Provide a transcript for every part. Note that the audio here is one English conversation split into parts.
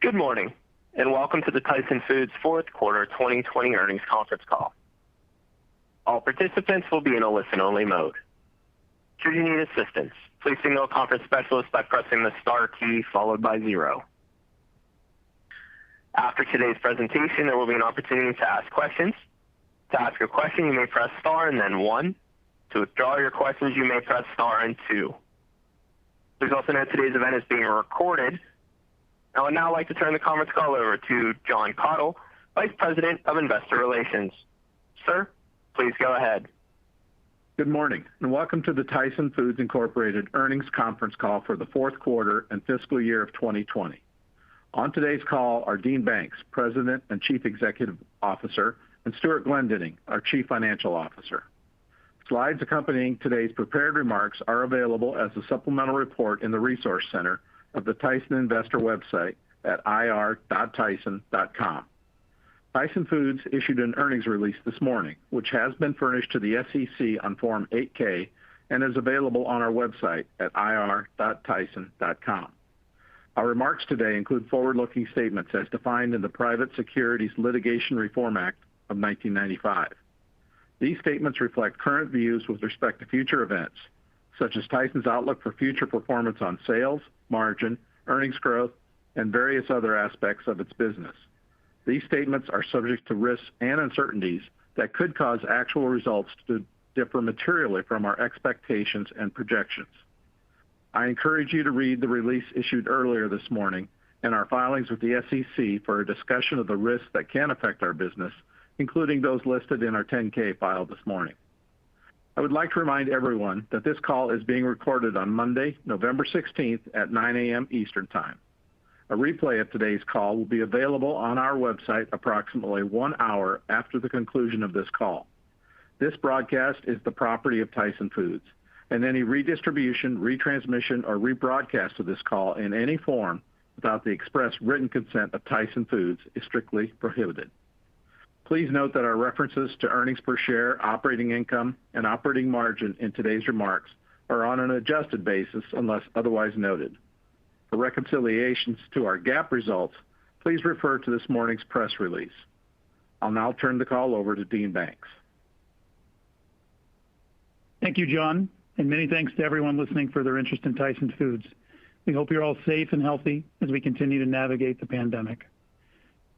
Good morning, and welcome to the Tyson Foods fourth quarter 2020 earnings conference call. All participants will be in a listen-only mode. Should you need assistance, please signal a conference specialist by pressing the star key followed by 0. After today's presentation, there will be an opportunity to ask questions. To ask a question, you may press star and then 1. To withdraw your questions, you may press star and 2. Please also note today's event is being recorded. I would now like to turn the conference call over to John Cottle, Vice President of Investor Relations. Sir, please go ahead. Good morning, and welcome to the Tyson Foods Incorporated earnings conference call for the fourth quarter and fiscal year of 2020. On today's call are Dean Banks, President and Chief Executive Officer, and Stuart Glendinning, our Chief Financial Officer. Slides accompanying today's prepared remarks are available as a supplemental report in the Resource Center of the Tyson Investor website at ir.tyson.com. Tyson Foods issued an earnings release this morning, which has been furnished to the SEC on Form 8-K and is available on our website at ir.tyson.com. Our remarks today include forward-looking statements as defined in the Private Securities Litigation Reform Act of 1995. These statements reflect current views with respect to future events, such as Tyson's outlook for future performance on sales, margin, earnings growth, and various other aspects of its business. These statements are subject to risks and uncertainties that could cause actual results to differ materially from our expectations and projections. I encourage you to read the release issued earlier this morning and our filings with the SEC for a discussion of the risks that can affect our business, including those listed in our 10-K filed this morning. I would like to remind everyone that this call is being recorded on Monday, November 16th at 9 a.m. Eastern Time. A replay of today's call will be available on our website approximately 1 hour after the conclusion of this call. This broadcast is the property of Tyson Foods, and any redistribution, retransmission, or rebroadcast of this call in any form without the express written consent of Tyson Foods is strictly prohibited. Please note that our references to earnings per share, operating income, and operating margin in today's remarks are on an adjusted basis unless otherwise noted. For reconciliations to our GAAP results, please refer to this morning's press release. I'll now turn the call over to Dean Banks. Thank you, John, and many thanks to everyone listening for their interest in Tyson Foods. We hope you're all safe and healthy as we continue to navigate the pandemic.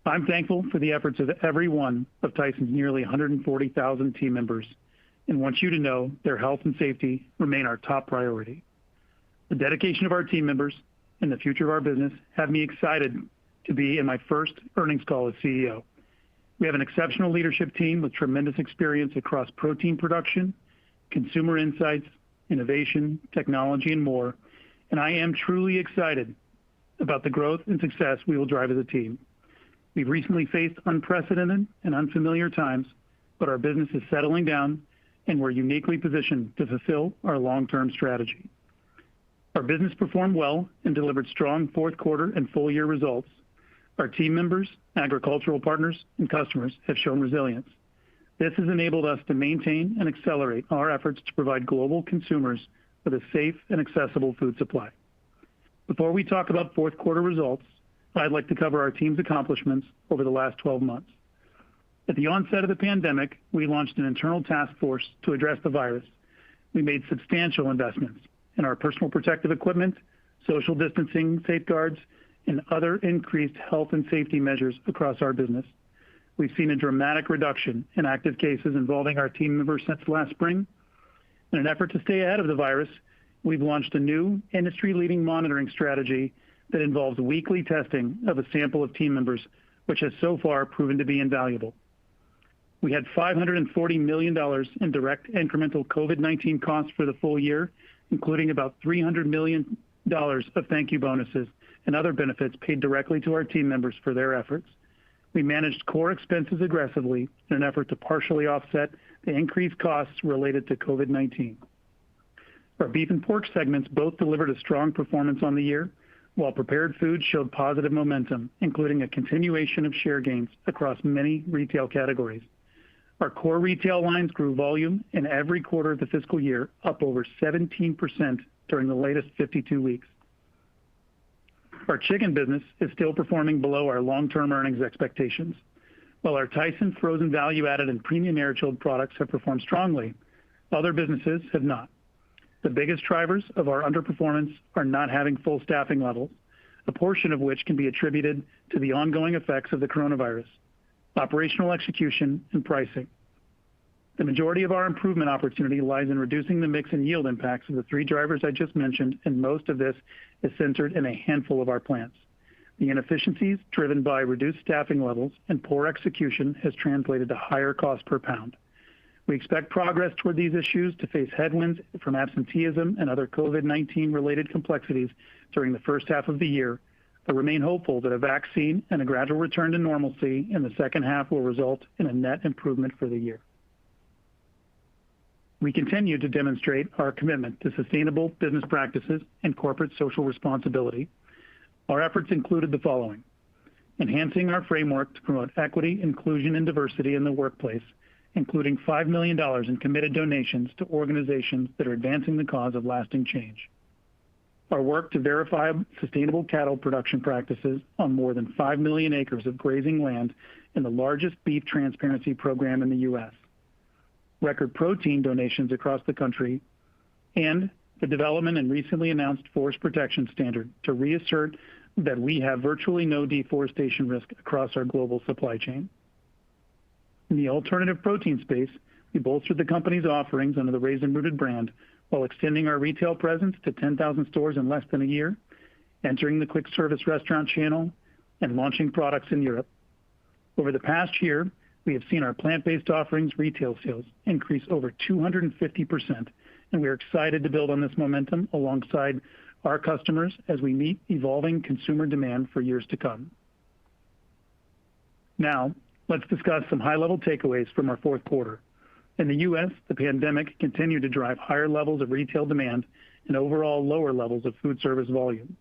I'm thankful for the efforts of every one of Tyson's nearly 140,000 team members and want you to know their health and safety remain our top priority. The dedication of our team members and the future of our business have me excited to be in my first earnings call as CEO. We have an exceptional leadership team with tremendous experience across protein production, consumer insights, innovation, technology, and more, and I am truly excited about the growth and success we will drive as a team. We've recently faced unprecedented and unfamiliar times, but our business is settling down and we're uniquely positioned to fulfill our long-term strategy. Our business performed well and delivered strong fourth quarter and full year results. Our team members, agricultural partners, and customers have shown resilience. This has enabled us to maintain and accelerate our efforts to provide global consumers with a safe and accessible food supply. Before we talk about fourth quarter results, I'd like to cover our team's accomplishments over the last 12 months. At the onset of the pandemic, we launched an internal task force to address the virus. We made substantial investments in our personal protective equipment, social distancing safeguards, and other increased health and safety measures across our business. We've seen a dramatic reduction in active cases involving our team members since last spring. In an effort to stay ahead of the virus, we've launched a new industry-leading monitoring strategy that involves weekly testing of a sample of team members, which has so far proven to be invaluable. We had $540 million in direct incremental COVID-19 costs for the full year, including about $300 million of thank you bonuses and other benefits paid directly to our team members for their efforts. We managed core expenses aggressively in an effort to partially offset the increased costs related to COVID-19. Our beef and pork segments both delivered a strong performance on the year, while prepared foods showed positive momentum, including a continuation of share gains across many retail categories. Our core retail lines grew volume in every quarter of the fiscal year, up over 17% during the latest 52 weeks. Our chicken business is still performing below our long-term earnings expectations. While our Tyson frozen value-added and premium air-chilled products have performed strongly, other businesses have not. The biggest drivers of our underperformance are not having full staffing levels, a portion of which can be attributed to the ongoing effects of the coronavirus, operational execution, and pricing. The majority of our improvement opportunity lies in reducing the mix and yield impacts of the three drivers I just mentioned, and most of this is centered in a handful of our plants. The inefficiencies driven by reduced staffing levels and poor execution has translated to higher cost per pound. We expect progress toward these issues to face headwinds from absenteeism and other COVID-19 related complexities during the first half of the year, but remain hopeful that a vaccine and a gradual return to normalcy in the second half will result in a net improvement for the year. We continue to demonstrate our commitment to sustainable business practices and corporate social responsibility. Our efforts included the following: enhancing our framework to promote equity, inclusion, and diversity in the workplace, including $5 million in committed donations to organizations that are advancing the cause of lasting change. Our work to verify sustainable cattle production practices on more than 5 million acres of grazing land in the largest beef transparency program in the U.S. Record protein donations across the country, and the development and recently announced forest protection standard to reassert that we have virtually no deforestation risk across our global supply chain. In the alternative protein space, we bolstered the company's offerings under the Raised and Rooted brand while extending our retail presence to 10,000 stores in less than a year, entering the quick service restaurant channel, and launching products in Europe. Over the past year, we have seen our plant-based offerings retail sales increase over 250%, and we are excited to build on this momentum alongside our customers as we meet evolving consumer demand for years to come. Now, let's discuss some high-level takeaways from our fourth quarter. In the U.S., the pandemic continued to drive higher levels of retail demand and overall lower levels of food service volume.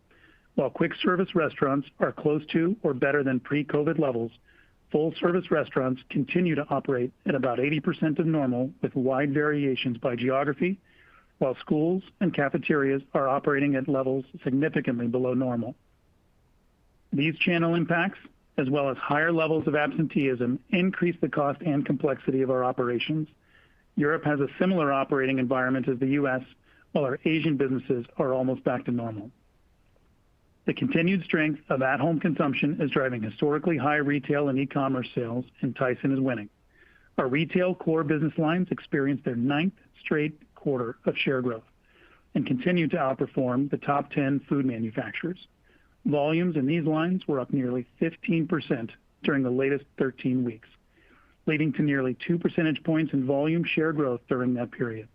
While quick service restaurants are close to or better than pre-COVID levels, full-service restaurants continue to operate at about 80% of normal with wide variations by geography, while schools and cafeterias are operating at levels significantly below normal. These channel impacts, as well as higher levels of absenteeism, increase the cost and complexity of our operations. Europe has a similar operating environment as the U.S., while our Asian businesses are almost back to normal. The continued strength of at-home consumption is driving historically high retail and e-commerce sales, and Tyson is winning. Our retail core business lines experienced their 9th straight quarter of share growth and continue to outperform the top 10 food manufacturers. Volumes in these lines were up nearly 15% during the latest 13 weeks, leading to nearly 2 percentage points in volume share growth during that period.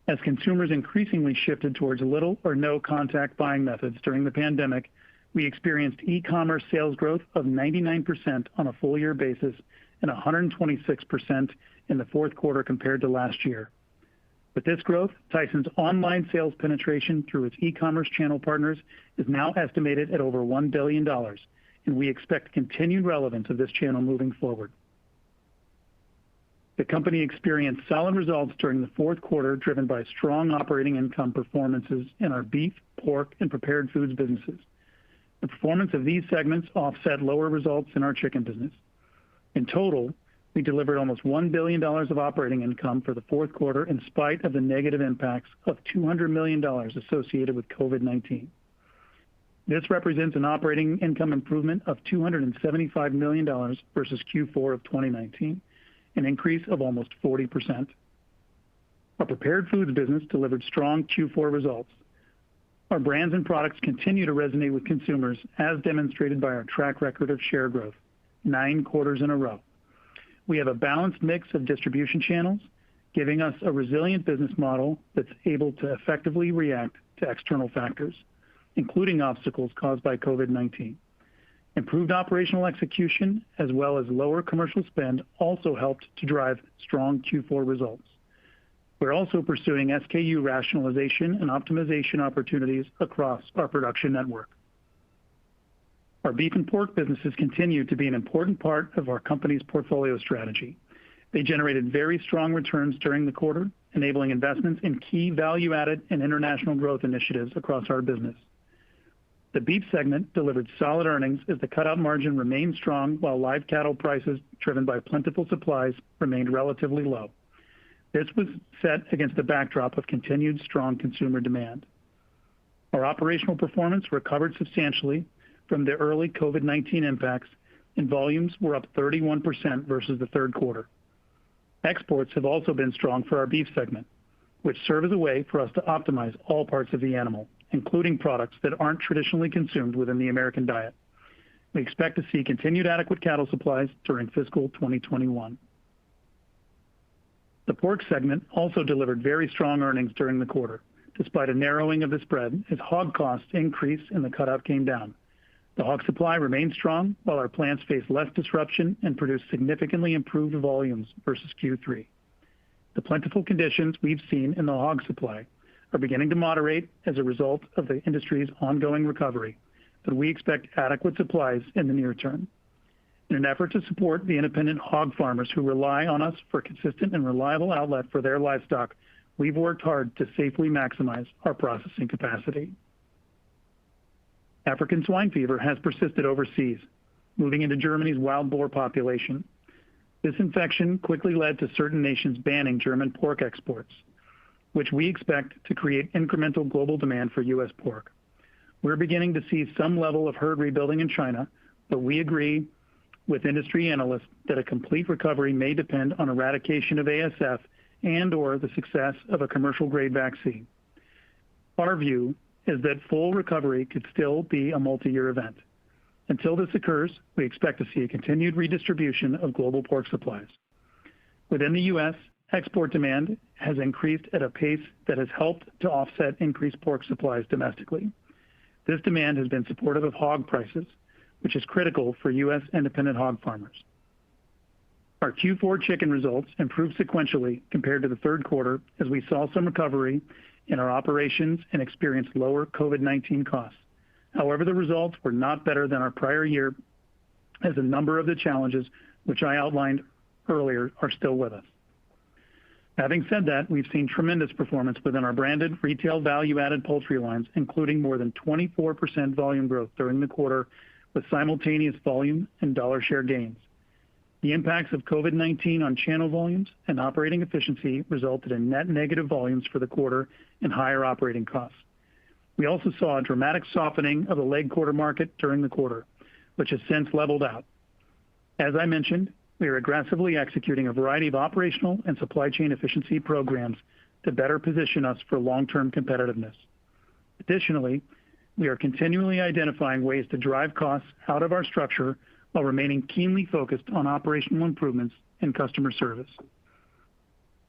As consumers increasingly shifted towards little or no contact buying methods during the pandemic, we experienced e-commerce sales growth of 99% on a full year basis and 126% in the fourth quarter compared to last year. With this growth, Tyson's online sales penetration through its e-commerce channel partners is now estimated at over $1 billion, and we expect continued relevance of this channel moving forward. The company experienced solid results during the fourth quarter, driven by strong operating income performances in our beef, pork, and prepared foods businesses. The performance of these segments offset lower results in our chicken business. In total, we delivered almost $1 billion of operating income for the fourth quarter in spite of the negative impacts of $200 million associated with COVID-19. This represents an operating income improvement of $275 million versus Q4 of 2019, an increase of almost 40%. Our prepared foods business delivered strong Q4 results. Our brands and products continue to resonate with consumers, as demonstrated by our track record of share growth, 9 quarters in a row. We have a balanced mix of distribution channels, giving us a resilient business model that's able to effectively react to external factors, including obstacles caused by COVID-19. Improved operational execution, as well as lower commercial spend, also helped to drive strong Q4 results. We're also pursuing SKU rationalization and optimization opportunities across our production network. Our beef and pork businesses continue to be an important part of our company's portfolio strategy. They generated very strong returns during the quarter, enabling investments in key value-added and international growth initiatives across our business. The beef segment delivered solid earnings as the cutout margin remained strong while live cattle prices, driven by plentiful supplies, remained relatively low. This was set against the backdrop of continued strong consumer demand. Our operational performance recovered substantially from the early COVID-19 impacts, and volumes were up 31% versus the third quarter. Exports have also been strong for our beef segment, which serve as a way for us to optimize all parts of the animal, including products that aren't traditionally consumed within the American diet. We expect to see continued adequate cattle supplies during fiscal 2021. The pork segment also delivered very strong earnings during the quarter, despite a narrowing of the spread as hog costs increased and the cutout came down. The hog supply remained strong while our plants faced less disruption and produced significantly improved volumes versus Q3. The plentiful conditions we've seen in the hog supply are beginning to moderate as a result of the industry's ongoing recovery, but we expect adequate supplies in the near term. In an effort to support the independent hog farmers who rely on us for consistent and reliable outlet for their livestock, we've worked hard to safely maximize our processing capacity. African swine fever has persisted overseas, moving into Germany's wild boar population. This infection quickly led to certain nations banning German pork exports, which we expect to create incremental global demand for U.S. pork. We're beginning to see some level of herd rebuilding in China, but we agree with industry analysts that a complete recovery may depend on eradication of ASF and/or the success of a commercial-grade vaccine. Our view is that full recovery could still be a multi-year event. Until this occurs, we expect to see a continued redistribution of global pork supplies. Within the U.S., export demand has increased at a pace that has helped to offset increased pork supplies domestically. This demand has been supportive of hog prices, which is critical for U.S. independent hog farmers. Our Q4 chicken results improved sequentially compared to the third quarter as we saw some recovery in our operations and experienced lower COVID-19 costs. However, the results were not better than our prior year as a number of the challenges which I outlined earlier are still with us. Having said that, we've seen tremendous performance within our branded retail value-added poultry lines, including more than 24% volume growth during the quarter with simultaneous volume and dollar share gains. The impacts of COVID-19 on channel volumes and operating efficiency resulted in net negative volumes for the quarter and higher operating costs. We also saw a dramatic softening of the leg quarter market during the quarter, which has since leveled out. As I mentioned, we are aggressively executing a variety of operational and supply chain efficiency programs to better position us for long-term competitiveness. Additionally, we are continually identifying ways to drive costs out of our structure while remaining keenly focused on operational improvements and customer service.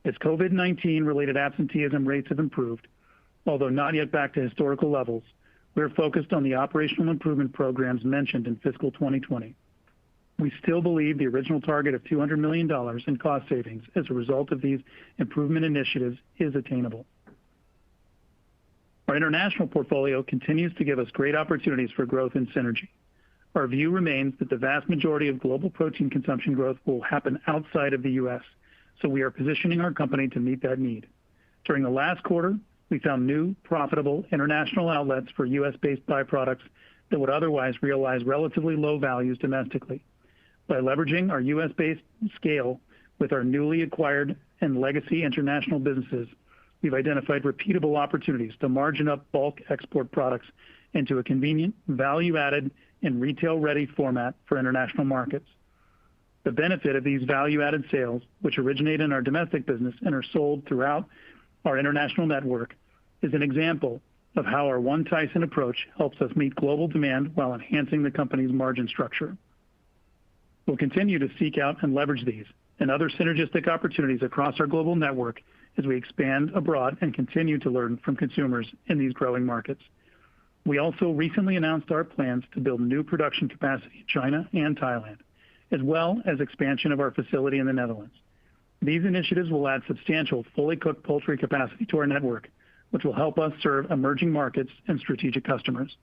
As COVID-19 related absenteeism rates have improved, although not yet back to historical levels, we are focused on the operational improvement programs mentioned in fiscal 2020. We still believe the original target of $200 million in cost savings as a result of these improvement initiatives is attainable. Our international portfolio continues to give us great opportunities for growth and synergy. Our view remains that the vast majority of global protein consumption growth will happen outside of the U.S., so we are positioning our company to meet that need. During the last quarter, we found new, profitable international outlets for U.S.-based byproducts that would otherwise realize relatively low values domestically. By leveraging our U.S.-based scale with our newly acquired and legacy international businesses, we've identified repeatable opportunities to margin up bulk export products into a convenient, value-added, and retail-ready format for international markets. The benefit of these value-added sales, which originate in our domestic business and are sold throughout our international network, is an example of how our One Tyson approach helps us meet global demand while enhancing the company's margin structure. We'll continue to seek out and leverage these and other synergistic opportunities across our global network as we expand abroad and continue to learn from consumers in these growing markets. We also recently announced our plans to build new production capacity in China and Thailand, as well as expansion of our facility in the Netherlands. These initiatives will add substantial fully cooked poultry capacity to our network, which will help us serve emerging markets and strategic customers.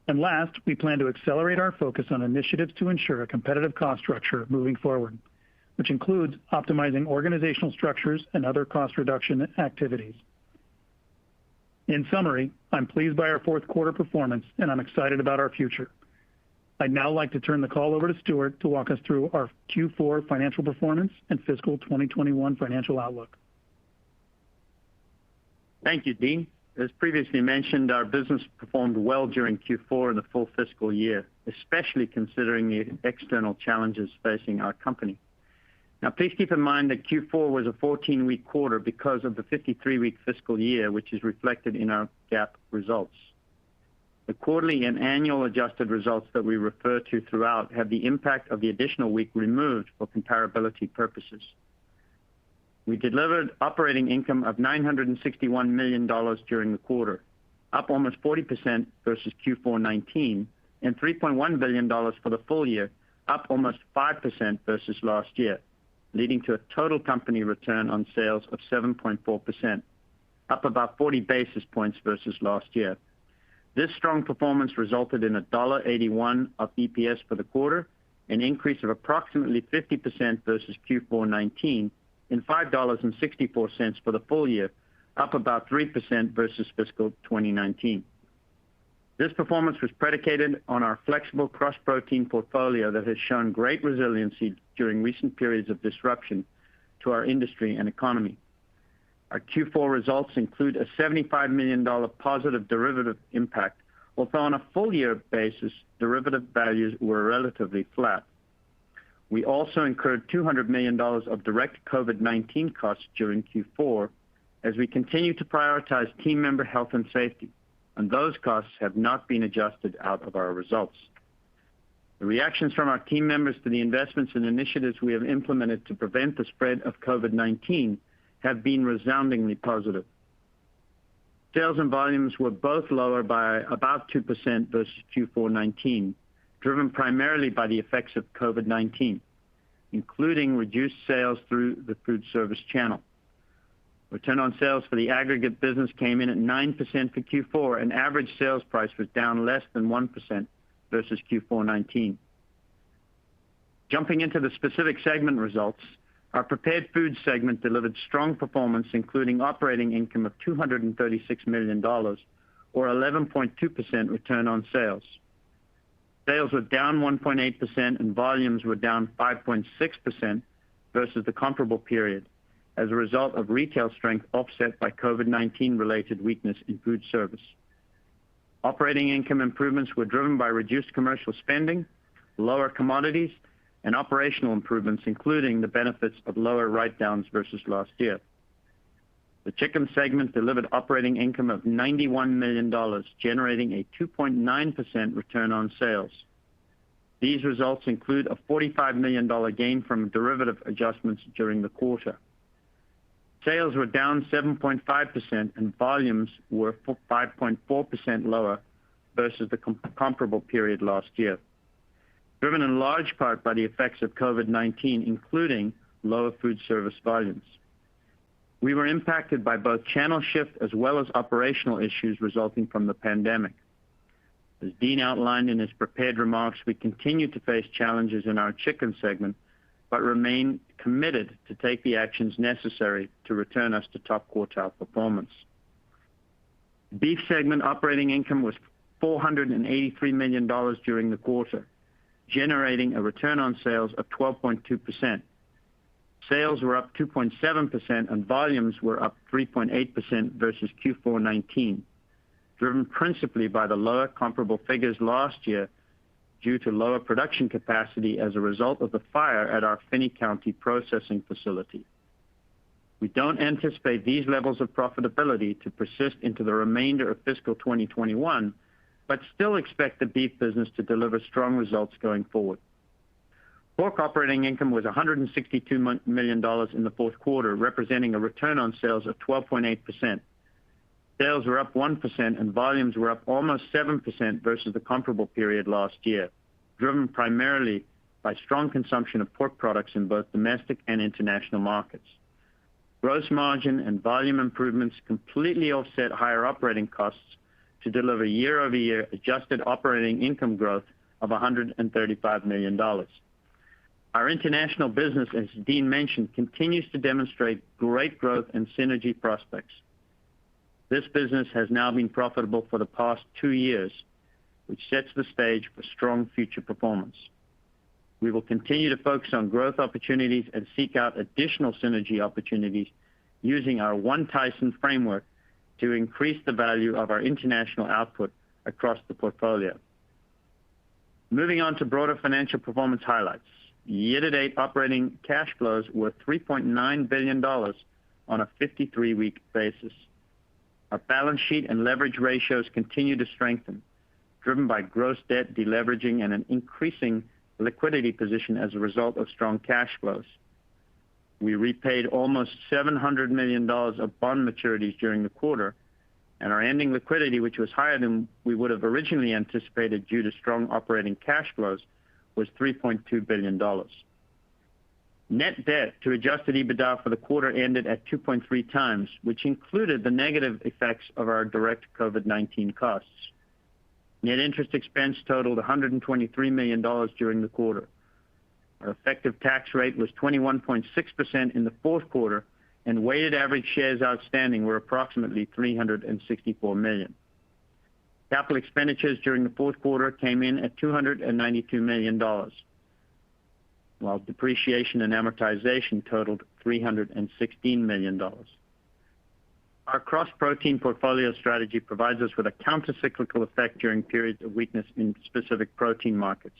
And last, we plan to accelerate our focus on initiatives to ensure a competitive cost structure moving forward, which includes optimizing organizational structures and other cost reduction activities. In summary, I'm pleased by our fourth quarter performance, and I'm excited about our future. I'd now like to turn the call over to Stuart to walk us through our Q4 financial performance and fiscal 2021 financial outlook. Thank you, Dean. As previously mentioned, our business performed well during Q4 and the full fiscal year, especially considering the external challenges facing our company. Now, please keep in mind that Q4 was a 14-week quarter because of the 53-week fiscal year, which is reflected in our GAAP results. The quarterly and annual adjusted results that we refer to throughout have the impact of the additional week removed for comparability purposes. We delivered operating income of $961 million during the quarter, up almost 40% versus Q4 19, and $3.1 billion for the full year, up almost 5% versus last year, leading to a total company return on sales of 7.4%, up about 40 basis points versus last year. This strong performance resulted in $1.81 of EPS for the quarter, an increase of approximately 50% versus Q4 19, and $5.64 for the full year, up about 3% versus fiscal 2019. This performance was predicated on our flexible cross-protein portfolio that has shown great resiliency during recent periods of disruption to our industry and economy. Our Q4 results include a $75 million positive derivative impact, although on a full year basis, derivative values were relatively flat. We also incurred $200 million of direct COVID-19 costs during Q4 as we continue to prioritize team member health and safety, and those costs have not been adjusted out of our results. The reactions from our team members to the investments and initiatives we have implemented to prevent the spread of COVID-19 have been resoundingly positive. Sales and volumes were both lower by about 2% versus Q4 19, driven primarily by the effects of COVID-19, including reduced sales through the food service channel. Return on sales for the aggregate business came in at 9% for Q4, and average sales price was down less than 1% versus Q4 19. Jumping into the specific segment results, our prepared foods segment delivered strong performance, including operating income of $236 million, or 11.2% return on sales. Sales were down 1.8% and volumes were down 5.6% versus the comparable period as a result of retail strength offset by COVID-19 related weakness in food service. Operating income improvements were driven by reduced commercial spending, lower commodities, and operational improvements, including the benefits of lower write-downs versus last year. The chicken segment delivered operating income of $91 million, generating a 2.9% return on sales. These results include a $45 million gain from derivative adjustments during the quarter. Sales were down 7.5% and volumes were 5.4% lower versus the comparable period last year, driven in large part by the effects of COVID-19, including lower food service volumes. We were impacted by both channel shift as well as operational issues resulting from the pandemic. As Dean outlined in his prepared remarks, we continue to face challenges in our chicken segment, but remain committed to take the actions necessary to return us to top quartile performance. Beef segment operating income was $483 million during the quarter, generating a return on sales of 12.2%. Sales were up 2.7% and volumes were up 3.8% versus Q4 19, driven principally by the lower comparable figures last year due to lower production capacity as a result of the fire at our Finney County processing facility. We don't anticipate these levels of profitability to persist into the remainder of fiscal 2021, but still expect the beef business to deliver strong results going forward. Pork operating income was $162 million in the fourth quarter, representing a return on sales of 12.8%. Sales were up 1% and volumes were up almost 7% versus the comparable period last year, driven primarily by strong consumption of pork products in both domestic and international markets. Gross margin and volume improvements completely offset higher operating costs to deliver year-over-year adjusted operating income growth of $135 million. Our international business, as Dean mentioned, continues to demonstrate great growth and synergy prospects. This business has now been profitable for the past 2 years, which sets the stage for strong future performance. We will continue to focus on growth opportunities and seek out additional synergy opportunities using our One Tyson framework to increase the value of our international output across the portfolio. Moving on to broader financial performance highlights. Year-to-date operating cash flows were $3.9 billion on a 53-week basis. Our balance sheet and leverage ratios continue to strengthen, driven by gross debt deleveraging and an increasing liquidity position as a result of strong cash flows. We repaid almost $700 million of bond maturities during the quarter, and our ending liquidity, which was higher than we would have originally anticipated due to strong operating cash flows, was $3.2 billion. Net debt to adjusted EBITDA for the quarter ended at 2.3 times, which included the negative effects of our direct COVID-19 costs. Net interest expense totaled $123 million during the quarter. Our effective tax rate was 21.6% in the fourth quarter, and weighted average shares outstanding were approximately 364 million. Capital expenditures during the fourth quarter came in at $292 million, while depreciation and amortization totaled $316 million. Our cross-protein portfolio strategy provides us with a counter-cyclical effect during periods of weakness in specific protein markets.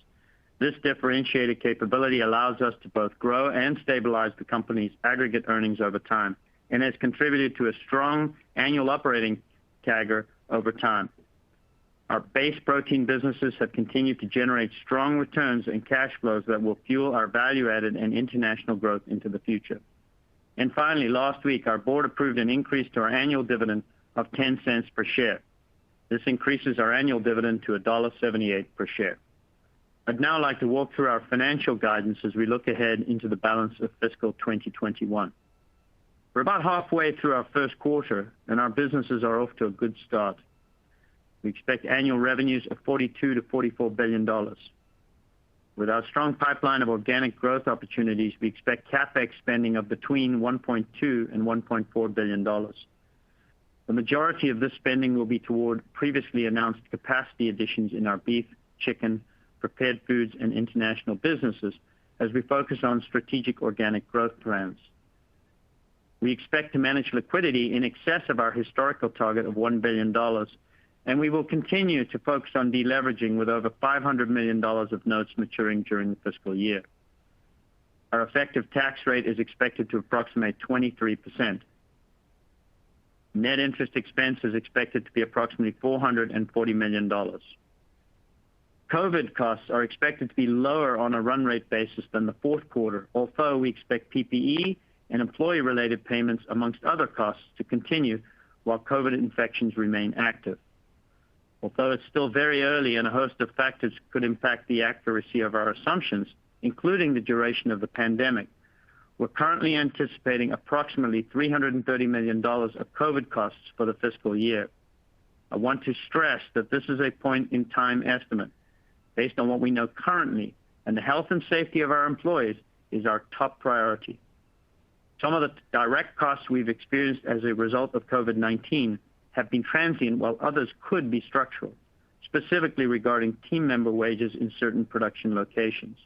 This differentiated capability allows us to both grow and stabilize the company's aggregate earnings over time and has contributed to a strong annual operating CAGR over time. Our base protein businesses have continued to generate strong returns and cash flows that will fuel our value-added and international growth into the future. And finally, last week, our board approved an increase to our annual dividend of 10 cents per share. This increases our annual dividend to $1.78 per share. I'd now like to walk through our financial guidance as we look ahead into the balance of fiscal 2021. We're about halfway through our first quarter, and our businesses are off to a good start. We expect annual revenues of $42 to $44 billion. With our strong pipeline of organic growth opportunities, we expect CapEx spending of between $1.2 and $1.4 billion. The majority of this spending will be toward previously announced capacity additions in our beef, chicken, prepared foods, and international businesses as we focus on strategic organic growth plans. We expect to manage liquidity in excess of our historical target of $1 billion, and we will continue to focus on deleveraging with over $500 million of notes maturing during the fiscal year. Our effective tax rate is expected to approximate 23%. Net interest expense is expected to be approximately $440 million. COVID costs are expected to be lower on a run rate basis than the fourth quarter, although we expect PPE and employee-related payments, amongst other costs, to continue while COVID infections remain active. Although it's still very early and a host of factors could impact the accuracy of our assumptions, including the duration of the pandemic, we're currently anticipating approximately $330 million of COVID costs for the fiscal year. I want to stress that this is a point-in-time estimate based on what we know currently, and the health and safety of our employees is our top priority. Some of the direct costs we've experienced as a result of COVID-19 have been transient, while others could be structural, specifically regarding team member wages in certain production locations.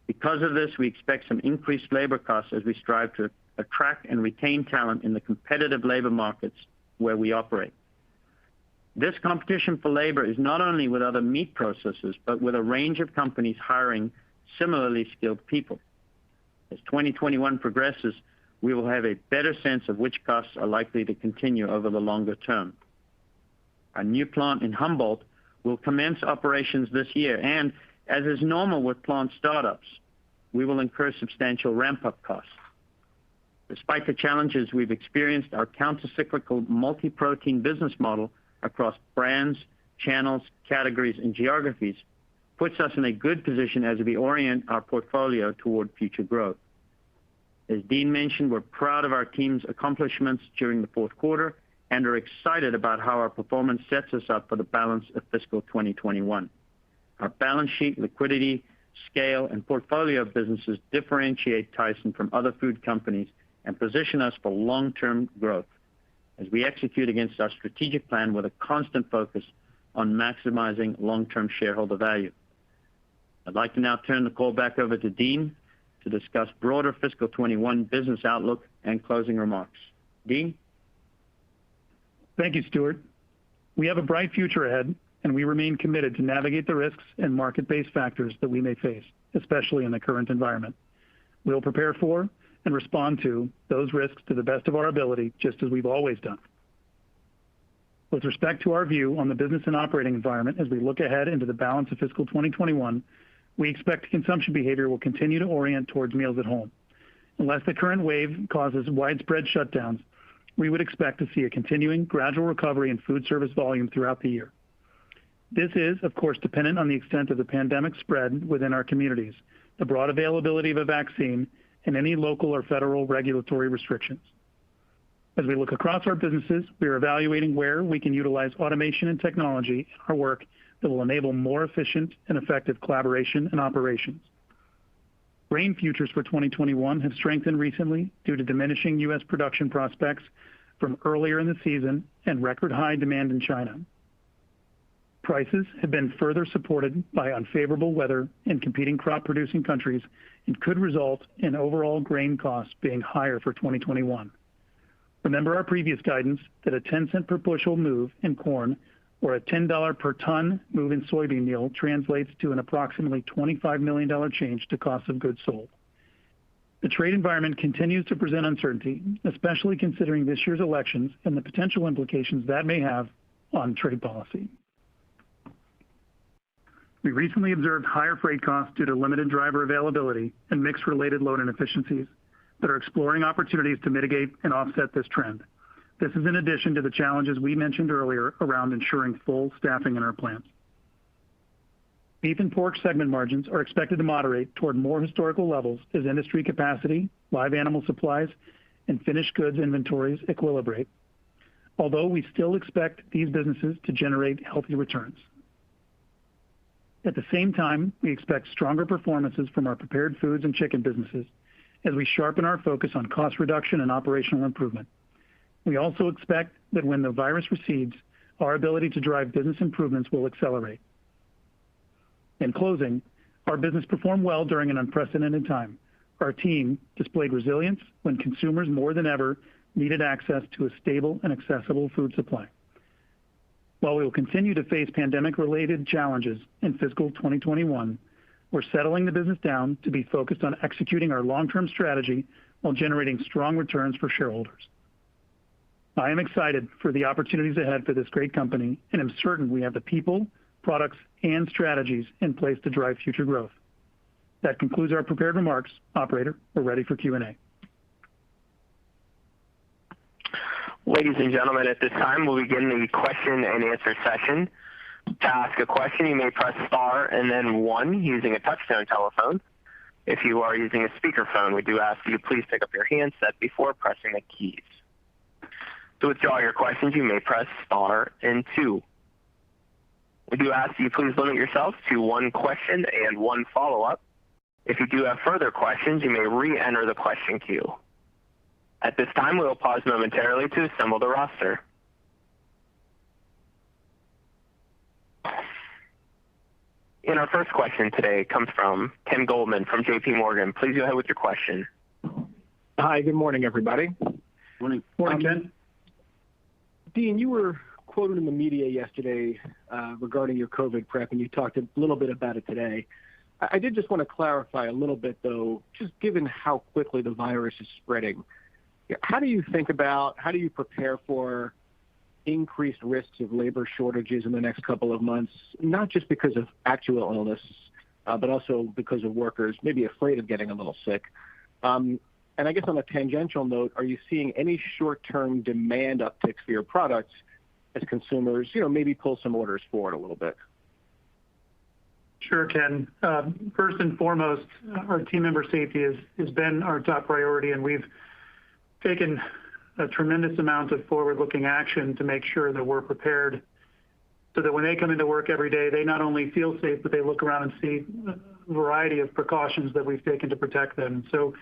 Because of this, we expect some increased labor costs as we strive to attract and retain talent in the competitive labor markets where we operate. This competition for labor is not only with other meat processors, but with a range of companies hiring similarly skilled people. As 2021 progresses, we will have a better sense of which costs are likely to continue over the longer term. Our new plant in Humboldt will commence operations this year, and as is normal with plant startups, we will incur substantial ramp-up costs. Despite the challenges we've experienced, our counter-cyclical multi-protein business model across brands, channels, categories, and geographies puts us in a good position as we orient our portfolio toward future growth. As Dean mentioned, we're proud of our team's accomplishments during the fourth quarter and are excited about how our performance sets us up for the balance of fiscal 2021. Our balance sheet, liquidity, scale, and portfolio of businesses differentiate Tyson from other food companies and position us for long-term growth. as we execute against our strategic plan with a constant focus on maximizing long-term shareholder value. I'd like to now turn the call back over to Dean to discuss broader fiscal 21 business outlook and closing remarks. Dean? Thank you, Stuart. We have a bright future ahead, and we remain committed to navigate the risks and market-based factors that we may face, especially in the current environment. We'll prepare for and respond to those risks to the best of our ability, just as we've always done. With respect to our view on the business and operating environment as we look ahead into the balance of fiscal 2021, we expect consumption behavior will continue to orient towards meals at home. Unless the current wave causes widespread shutdowns, we would expect to see a continuing gradual recovery in food service volume throughout the year. This is, of course, dependent on the extent of the pandemic spread within our communities, the broad availability of a vaccine, and any local or federal regulatory restrictions. As we look across our businesses, we are evaluating where we can utilize automation and technology in our work that will enable more efficient and effective collaboration and operations. Grain futures for 2021 have strengthened recently due to diminishing U.S. production prospects from earlier in the season and record high demand in China. Prices have been further supported by unfavorable weather in competing crop-producing countries and could result in overall grain costs being higher for 2021. Remember our previous guidance that a 10-cent per bushel move in corn or a $10 per ton move in soybean meal translates to an approximately $25 million change to cost of goods sold. The trade environment continues to present uncertainty, especially considering this year's elections and the potential implications that may have on trade policy. We recently observed higher freight costs due to limited driver availability and mix-related load inefficiencies that are exploring opportunities to mitigate and offset this trend. This is in addition to the challenges we mentioned earlier around ensuring full staffing in our plants. Beef and pork segment margins are expected to moderate toward more historical levels as industry capacity, live animal supplies, and finished goods inventories equilibrate, although we still expect these businesses to generate healthy returns. At the same time, we expect stronger performances from our prepared foods and chicken businesses as we sharpen our focus on cost reduction and operational improvement. We also expect that when the virus recedes, our ability to drive business improvements will accelerate. In closing, our business performed well during an unprecedented time. Our team displayed resilience when consumers more than ever needed access to a stable and accessible food supply. While we will continue to face pandemic-related challenges in fiscal 2021, we're settling the business down to be focused on executing our long-term strategy while generating strong returns for shareholders. I am excited for the opportunities ahead for this great company, and am certain we have the people, products, and strategies in place to drive future growth. That concludes our prepared remarks. Operator, we're ready for Q&A. Ladies and gentlemen, at this time, we'll begin the question and answer session. To ask a question, you may press star and then 1 using a touch-tone telephone. If you are using a speakerphone, we do ask that you please pick up your handset before pressing the keys. To withdraw your questions, you may press star and 2. We do ask that you please limit yourself to 1 question and 1 follow-up. If you do have further questions, you may re-enter the question queue. At this time, we will pause momentarily to assemble the roster. And our first question today comes from Ken Goldman from J.P. Morgan. Please go ahead with your question. Hi, good morning, everybody. Morning. Morning, Ken. Dean, you were quoted in the media yesterday regarding your COVID prep, and you talked a little bit about it today. I did just want to clarify a little bit, though, just given how quickly the virus is spreading. How do you prepare for increased risks of labor shortages in the next couple of months, not just because of actual illness, but also because of workers maybe afraid of getting a little sick? And I guess on a tangential note, are you seeing any short-term demand upticks for your products as consumers, maybe pull some orders forward a little bit? Sure, Ken. First and foremost, our team member safety has been our top priority, and we've taken a tremendous amount of forward-looking action to make sure that we're prepared so that when they come into work every day, they not only feel safe, but they look around and see a variety of precautions that we've taken to protect them. So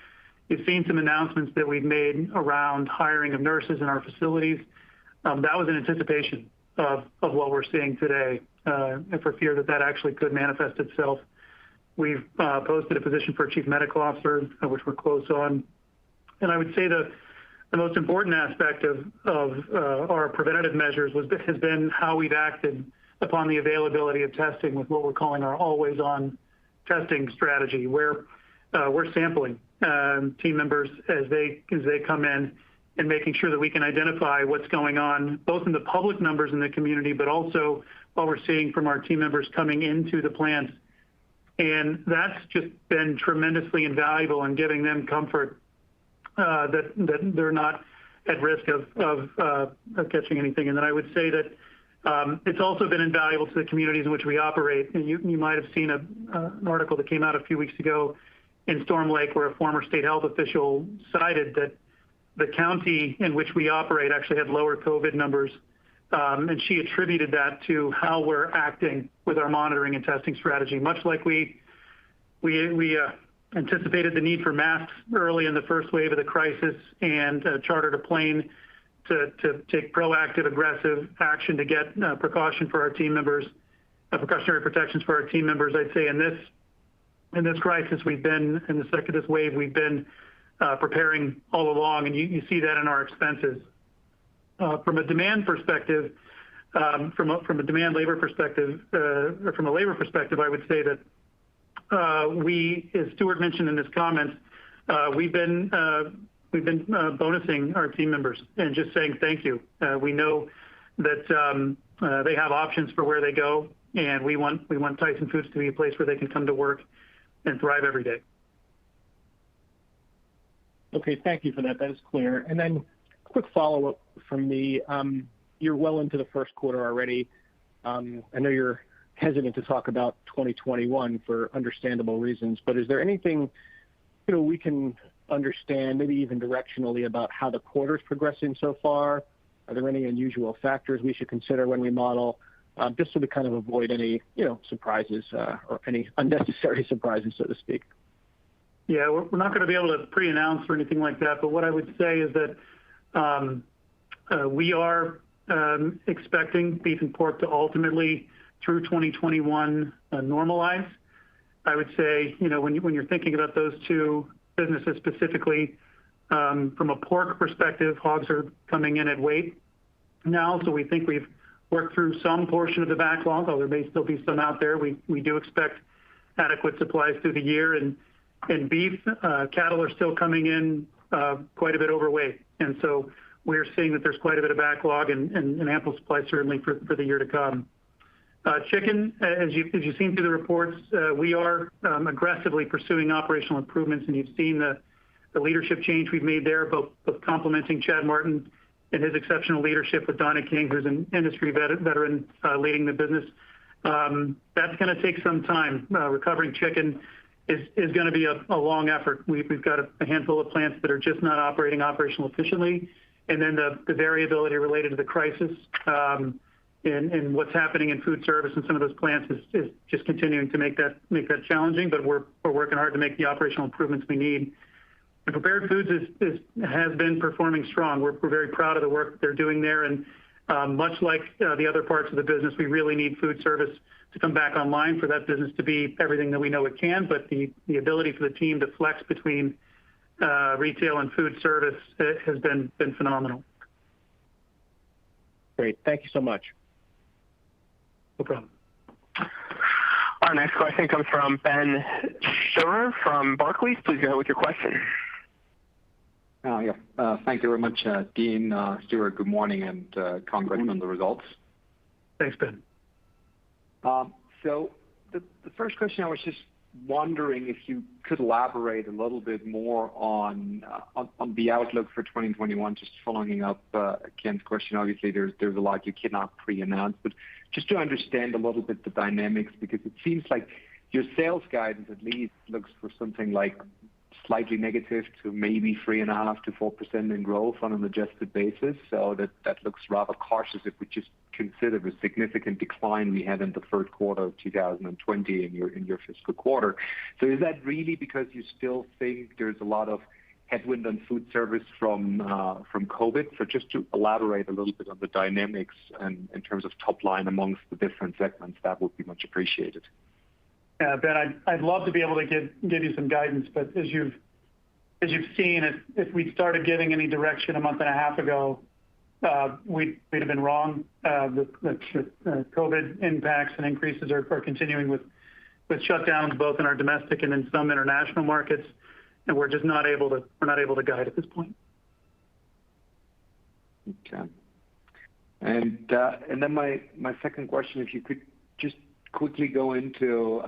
you've seen some announcements that we've made around hiring of nurses in our facilities. that was in anticipation of what we're seeing today, and for fear that actually could manifest itself. We've posted a position for a chief medical officer, which we're close on. And I would say the most important aspect of our preventative measures has been how we've acted upon the availability of testing with what we're calling our always-on testing strategy, where we're sampling team members as they come in and making sure that we can identify what's going on, both in the public numbers in the community, but also what we're seeing from our team members coming into the plants. And that's just been tremendously invaluable in giving them comfort that they're not at risk of catching anything. And then I would say that it's also been invaluable to the communities in which we operate. And you might have seen an article that came out a few weeks ago in Storm Lake, where a former state health official cited that the county in which we operate actually had lower COVID numbers. And she attributed that to how we're acting with our monitoring and testing strategy. Much like we anticipated the need for masks early in the first wave of the crisis and chartered a plane to take proactive, aggressive action to get precaution for our team members, precautionary protections for our team members. I'd say in this crisis, this wave, we've been preparing all along, and you see that in our expenses. From a demand perspective, from a demand labor perspective, or from a labor perspective, I would say that as Stuart mentioned in his comments, we've been bonusing our team members and just saying thank you. We know that they have options for where they go, and we want Tyson Foods to be a place where they can come to work and thrive every day. Okay, thank you for that. That is clear. And then a quick follow-up from me. You're well into the first quarter already. I know you're hesitant to talk about 2021 for understandable reasons, but is there anything we can understand, maybe even directionally, about how the quarter's progressing so far? Are there any unusual factors we should consider when we model, just so we kind of avoid any surprises or any unnecessary surprises, so to speak? Yeah, we're not going to be able to pre-announce or anything like that, but what I would say is that we are expecting beef and pork to ultimately, through 2021, normalize. I would say, when you're thinking about those two businesses specifically, from a pork perspective, hogs are coming in at weight now, so we think we've worked through some portion of the backlog, although there may still be some out there. We do expect adequate supplies through the year, and beef, cattle are still coming in quite a bit overweight. And so we're seeing that there's quite a bit of backlog and ample supply certainly for the year to come. Chicken, as you've seen through the reports, we are aggressively pursuing operational improvements, and you've seen the leadership change we've made there, both complimenting Chad Martin and his exceptional leadership with Donna King, who's an industry veteran leading the business. That's going to take some time. Recovering chicken is going to be a long effort. We've got a handful of plants that are just not operating operational efficiently, and then the variability related to the crisis and what's happening in food service in some of those plants is just continuing to make that challenging. But we're working hard to make the operational improvements we need. And prepared foods has been performing strong. We're very proud of the work they're doing there, and much like the other parts of the business, we really need food service to come back online for that business to be everything that we know it can. But the ability for the team to flex between retail and food service has been phenomenal. Great. Thank you so much. No problem. Our next question comes from Ben Scheurer from Barclays. Please go ahead with your question. Thank you very much, Dean, Stuart. Good morning, and congrats on the results. Thanks, Ben. So the first question, I was just wondering if you could elaborate a little bit more on the outlook for 2021. Just following up Ken's question. Obviously, there's a lot you cannot pre-announce, but just to understand a little bit the dynamics, because it seems like your sales guidance at least looks for something like slightly negative to maybe 3.5% to 4% in growth on an adjusted basis. So that looks rather cautious if we just consider the significant decline we had in the third quarter of 2020 in your fiscal quarter. So is that really because you still think there's a lot of headwind on food service from COVID. So just to elaborate a little bit on the dynamics and in terms of top line amongst the different segments, that would be much appreciated. Yeah, Ben, I'd love to be able to give you some guidance, but as you've seen, if we started giving any direction a month and a half ago, we'd have been wrong. The COVID impacts and increases are continuing with shutdowns both in our domestic and in some international markets, and we're just not able to guide at this point. Okay. And then my second question, if you could just quickly go into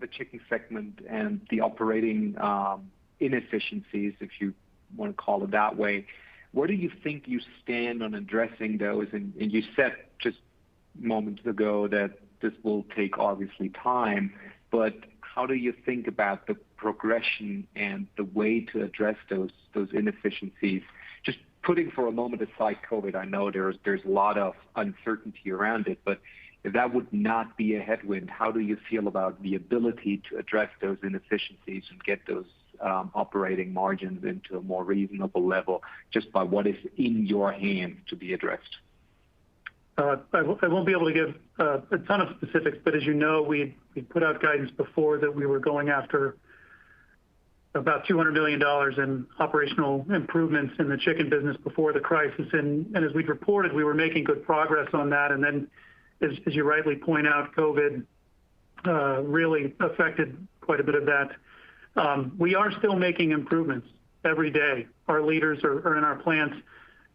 the chicken segment and the operating inefficiencies, if you want to call it that way. Where do you think you stand on addressing those? And you said just moments ago that this will take obviously time, but how do you think about the progression and the way to address those inefficiencies? Just putting for a moment aside COVID, I know there's a lot of uncertainty around it, but if that would not be a headwind, how do you feel about the ability to address those inefficiencies and get those operating margins into a more reasonable level just by what is in your hands to be addressed? I won't be able to give a ton of specifics, but as you know, we put out guidance before that we were going after about $200 million in operational improvements in the chicken business before the crisis. And as we'd reported, we were making good progress on that. And then, as you rightly point out, COVID really affected quite a bit of that. We are still making improvements every day. Our leaders are in our plants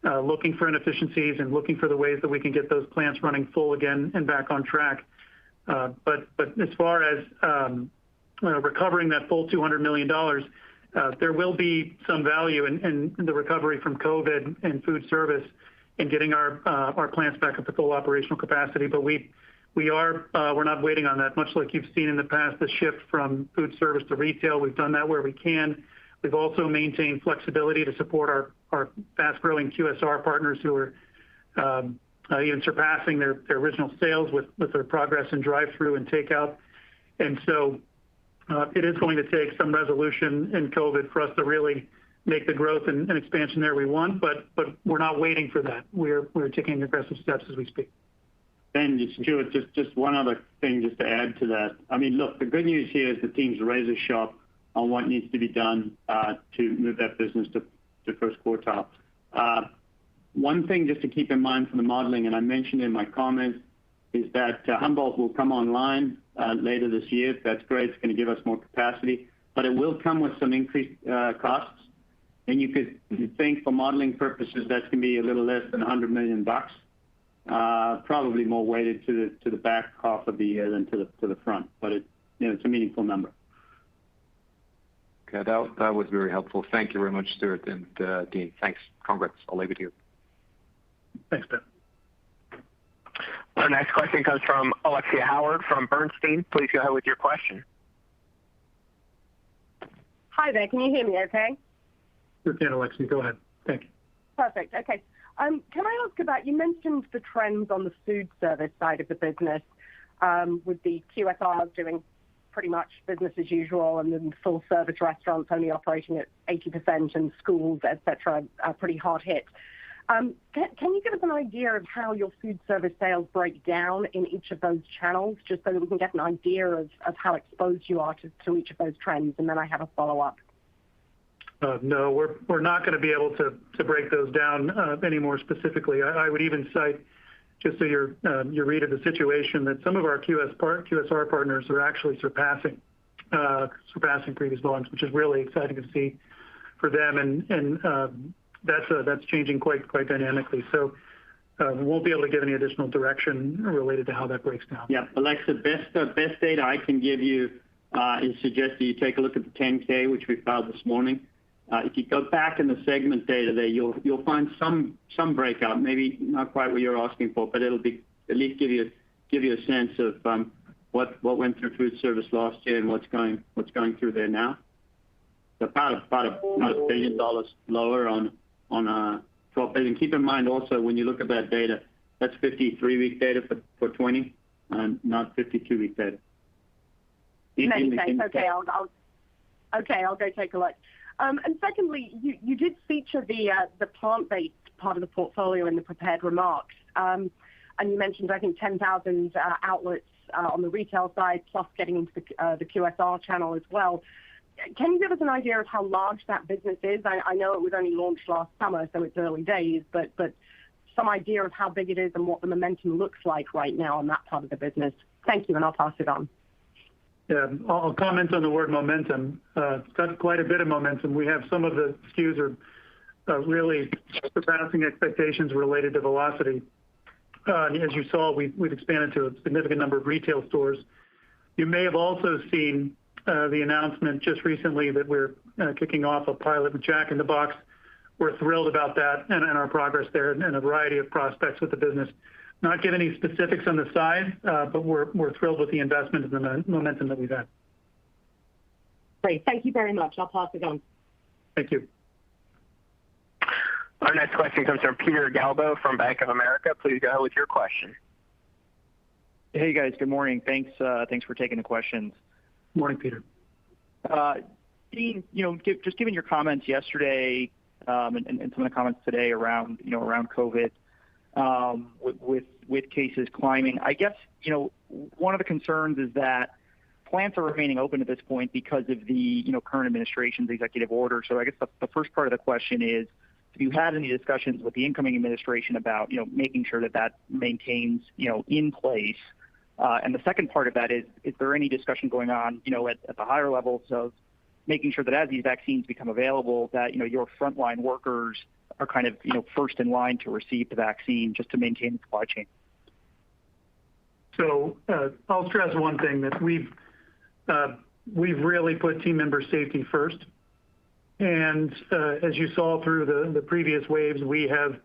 looking for inefficiencies and looking for the ways that we can get those plants running full again and back on track. But as far as recovering that full $200 million, there will be some value in the recovery from COVID and food service and getting our plants back up to full operational capacity. But we're not waiting on that. Much like you've seen in the past, the shift from food service to retail, we've done that where we can. We've also maintained flexibility to support our fast-growing QSR partners who are even surpassing their original sales with their progress in drive-through and takeout. And so it is going to take some resolution in COVID for us to really make the growth and expansion there we want, but we're not waiting for that. We're taking aggressive steps as we speak. Ben, Stuart, just one other thing just to add to that. I mean, look, the good news here is the team's razor sharp on what needs to be done to move that business to first quartile. One thing just to keep in mind for the modeling, and I mentioned in my comments, is that Humboldt will come online later this year. That's great. It's going to give us more capacity, but it will come with some increased costs. And you could think for modeling purposes that's going to be a little less than $100 million. Probably more weighted to the back half of the year than to the front, but it's a meaningful number. Okay, that was very helpful. Thank you very much, Stuart and Dean. Thanks. Congrats. I'll leave it here. Thanks, Ben. Our next question comes from Alexia Howard from Bernstein. Please go ahead with your question. Hi there. Can you hear me okay? You can, Alexia. Go ahead. Thank you. Perfect. Okay. Can I ask about, you mentioned the trends on the food service side of the business with the QSRs doing pretty much business as usual and then full service restaurants only operating at 80% and schools, et cetera, are pretty hard hit. Can you give us an idea of how your food service sales break down in each of those channels, just so that we can get an idea of how exposed you are to each of those trends? And then I have a follow-up. No, we're not going to be able to break those down any more specifically. I would even cite, just so you read of the situation, that some of our QSR partners are actually surpassing previous volumes, which is really exciting to see for them, and that's changing quite dynamically. So we won't be able to give any additional direction related to how that breaks down. Yeah, Alexa, best data I can give you is suggest that you take a look at the 10K, which we filed this morning. If you go back in the segment data there, you'll find some breakout, maybe not quite what you're asking for, but it'll be at least give you a sense of what went through food service last year and what's going through there now. So about $1 billion lower on 12 billion. Keep in mind also when you look at that data, that's 53-week data for 20, and not 52-week data. Makes sense. Okay, I'll go take a look. And secondly, you did feature the plant-based part of the portfolio in the prepared remarks. And you mentioned, I think, 10,000 outlets on the retail side, plus getting into the QSR channel as well. Can you give us an idea of how large that business is? I know it was only launched last summer, so it's early days, but some idea of how big it is and what the momentum looks like right now on that part of the business. Thank you, and I'll pass it on. Yeah, I'll comment on the word momentum. It's got quite a bit of momentum. We have some of the SKUs are really surpassing expectations related to velocity. As you saw, we've expanded to a significant number of retail stores. You may have also seen the announcement just recently that we're kicking off a pilot with Jack in the Box. We're thrilled about that and our progress there and a variety of prospects with the business. Not give any specifics on the size, but we're thrilled with the investment and the momentum that we've had. Great. Thank you very much. I'll pass it on. Thank you. Our next question comes from Peter Galbo from Bank of America. Please go ahead with your question. Hey guys, good morning. Thanks for taking the questions. Morning, Peter. Dean, just given your comments yesterday and some of the comments today around COVID, with cases climbing, I guess one of the concerns is that plants are remaining open at this point because of the current administration's executive order. So I guess the first part of the question is, have you had any discussions with the incoming administration about making sure that maintains in place? And the second part of that is there any discussion going on at the higher levels of making sure that as these vaccines become available, that your frontline workers are kind of first in line to receive the vaccine just to maintain the supply chain? So I'll stress one thing, that we've really put team member safety first. And as you saw through the previous waves, we have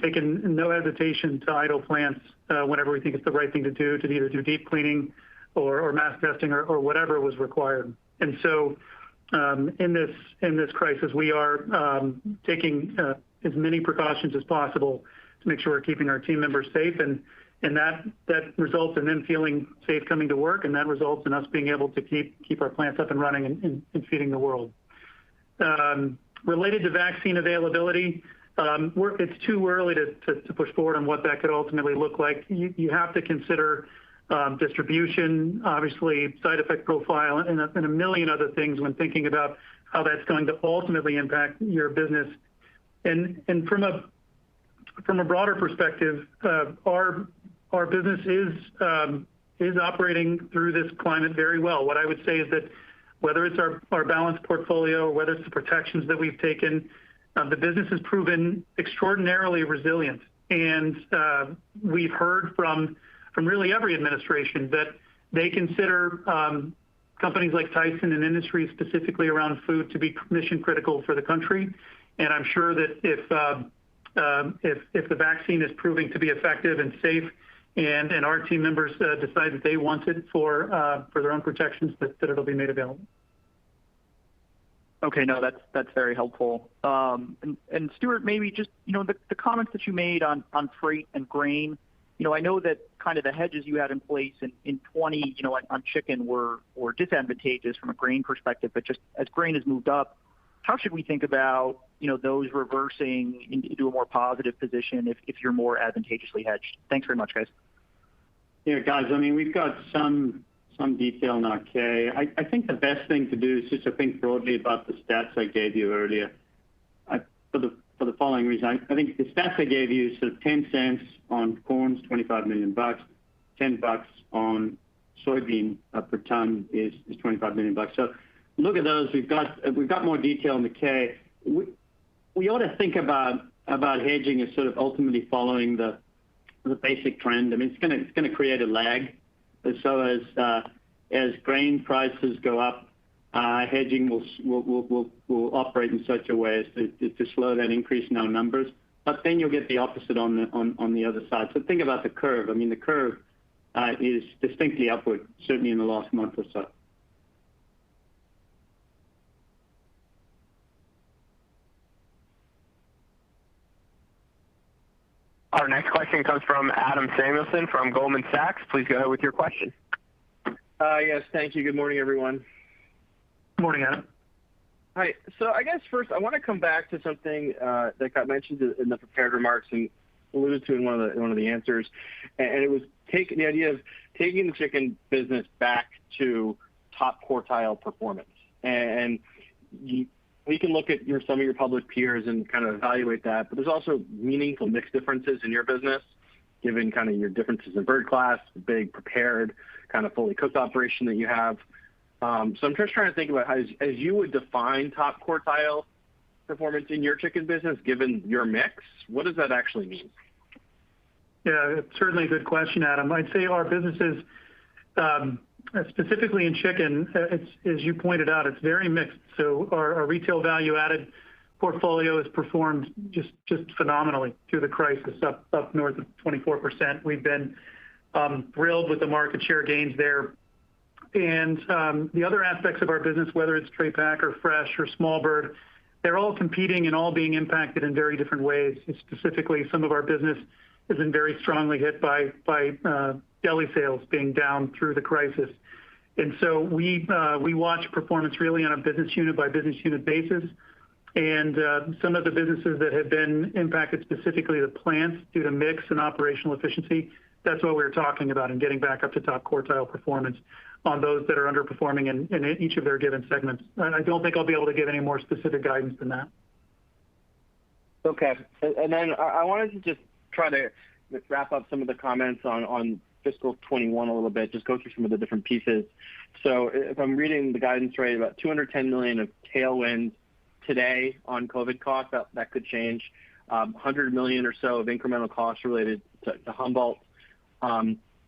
taken no hesitation to idle plants whenever we think it's the right thing to either do deep cleaning or mass testing or whatever was required. And so in this crisis, we are taking as many precautions as possible to make sure we're keeping our team members safe, and that results in them feeling safe coming to work, and that results in us being able to keep our plants up and running and feeding the world. Related to vaccine availability, it's too early to push forward on what that could ultimately look like. You have to consider distribution, obviously side effect profile, and a million other things when thinking about how that's going to ultimately impact your business. And from a broader perspective, our business is operating through this climate very well. What I would say is that whether it's our balanced portfolio, or whether it's the protections that we've taken, the business has proven extraordinarily resilient. And we've heard from really every administration that they consider companies like Tyson and industries specifically around food to be mission critical for the country. And I'm sure that if the vaccine is proving to be effective and safe, and our team members decide that they want it for their own protections, that it'll be made available. Okay, no, that's very helpful. And Stuart, maybe just the comments that you made on freight and grain. I know that kind of the hedges you had in place in 20, on chicken were disadvantageous from a grain perspective, but just as grain has moved up, how should we think about those reversing into a more positive position if you're more advantageously hedged? Thanks very much, guys. Yeah, guys, I mean, we've got some detail in our K. I think the best thing to do is just to think broadly about the stats I gave you earlier. For the following reason, I think the stats I gave you, sort of 10 cents on corn's $25 million, $10 on soybean per ton is $25 million. So look at those. We've got more detail in the K. We ought to think about hedging as sort of ultimately following the basic trend. I mean, it's going to create a lag. So as grain prices go up, hedging will operate in such a way as to slow that increase in our numbers. But then you'll get the opposite on the other side. So think about the curve. I mean, the curve is distinctly upward, certainly in the last month or so. Our next question comes from Adam Samuelson from Goldman Sachs. Please go ahead with your question. Yes, thank you. Good morning, everyone. Good morning, Adam. Hi. So I guess first I want to come back to something that got mentioned in the prepared remarks and alluded to in one of the answers, and it was the idea of taking the chicken business back to top quartile performance. And we can look at some of your public peers and kind of evaluate that, but there's also meaningful mix differences in your business, given kind of your differences in bird class, the big prepared, kind of fully cooked operation that you have. So I'm just trying to think about how, as you would define top quartile performance in your chicken business, given your mix, what does that actually mean? Yeah, it's certainly a good question, Adam. I'd say our businesses, specifically in chicken, as you pointed out, it's very mixed. So our retail value-added portfolio has performed just phenomenally through the crisis, up north of 24%. We've been thrilled with the market share gains there. And the other aspects of our business, whether it's tray pack or fresh or small bird, they're all competing and all being impacted in very different ways. Specifically, some of our business has been very strongly hit by deli sales being down through the crisis. And so we watch performance really on a business unit by business unit basis. And some of the businesses that have been impacted, specifically the plants, due to mix and operational efficiency, that's what we're talking about, and getting back up to top quartile performance on those that are underperforming in each of their given segments. I don't think I'll be able to give any more specific guidance than that. Okay. And then I wanted to just try to wrap up some of the comments on fiscal 21 a little bit, just go through some of the different pieces. So if I'm reading the guidance right, about $210 million of tailwinds today on COVID costs, that could change. $100 million or so of incremental costs related to Humboldt.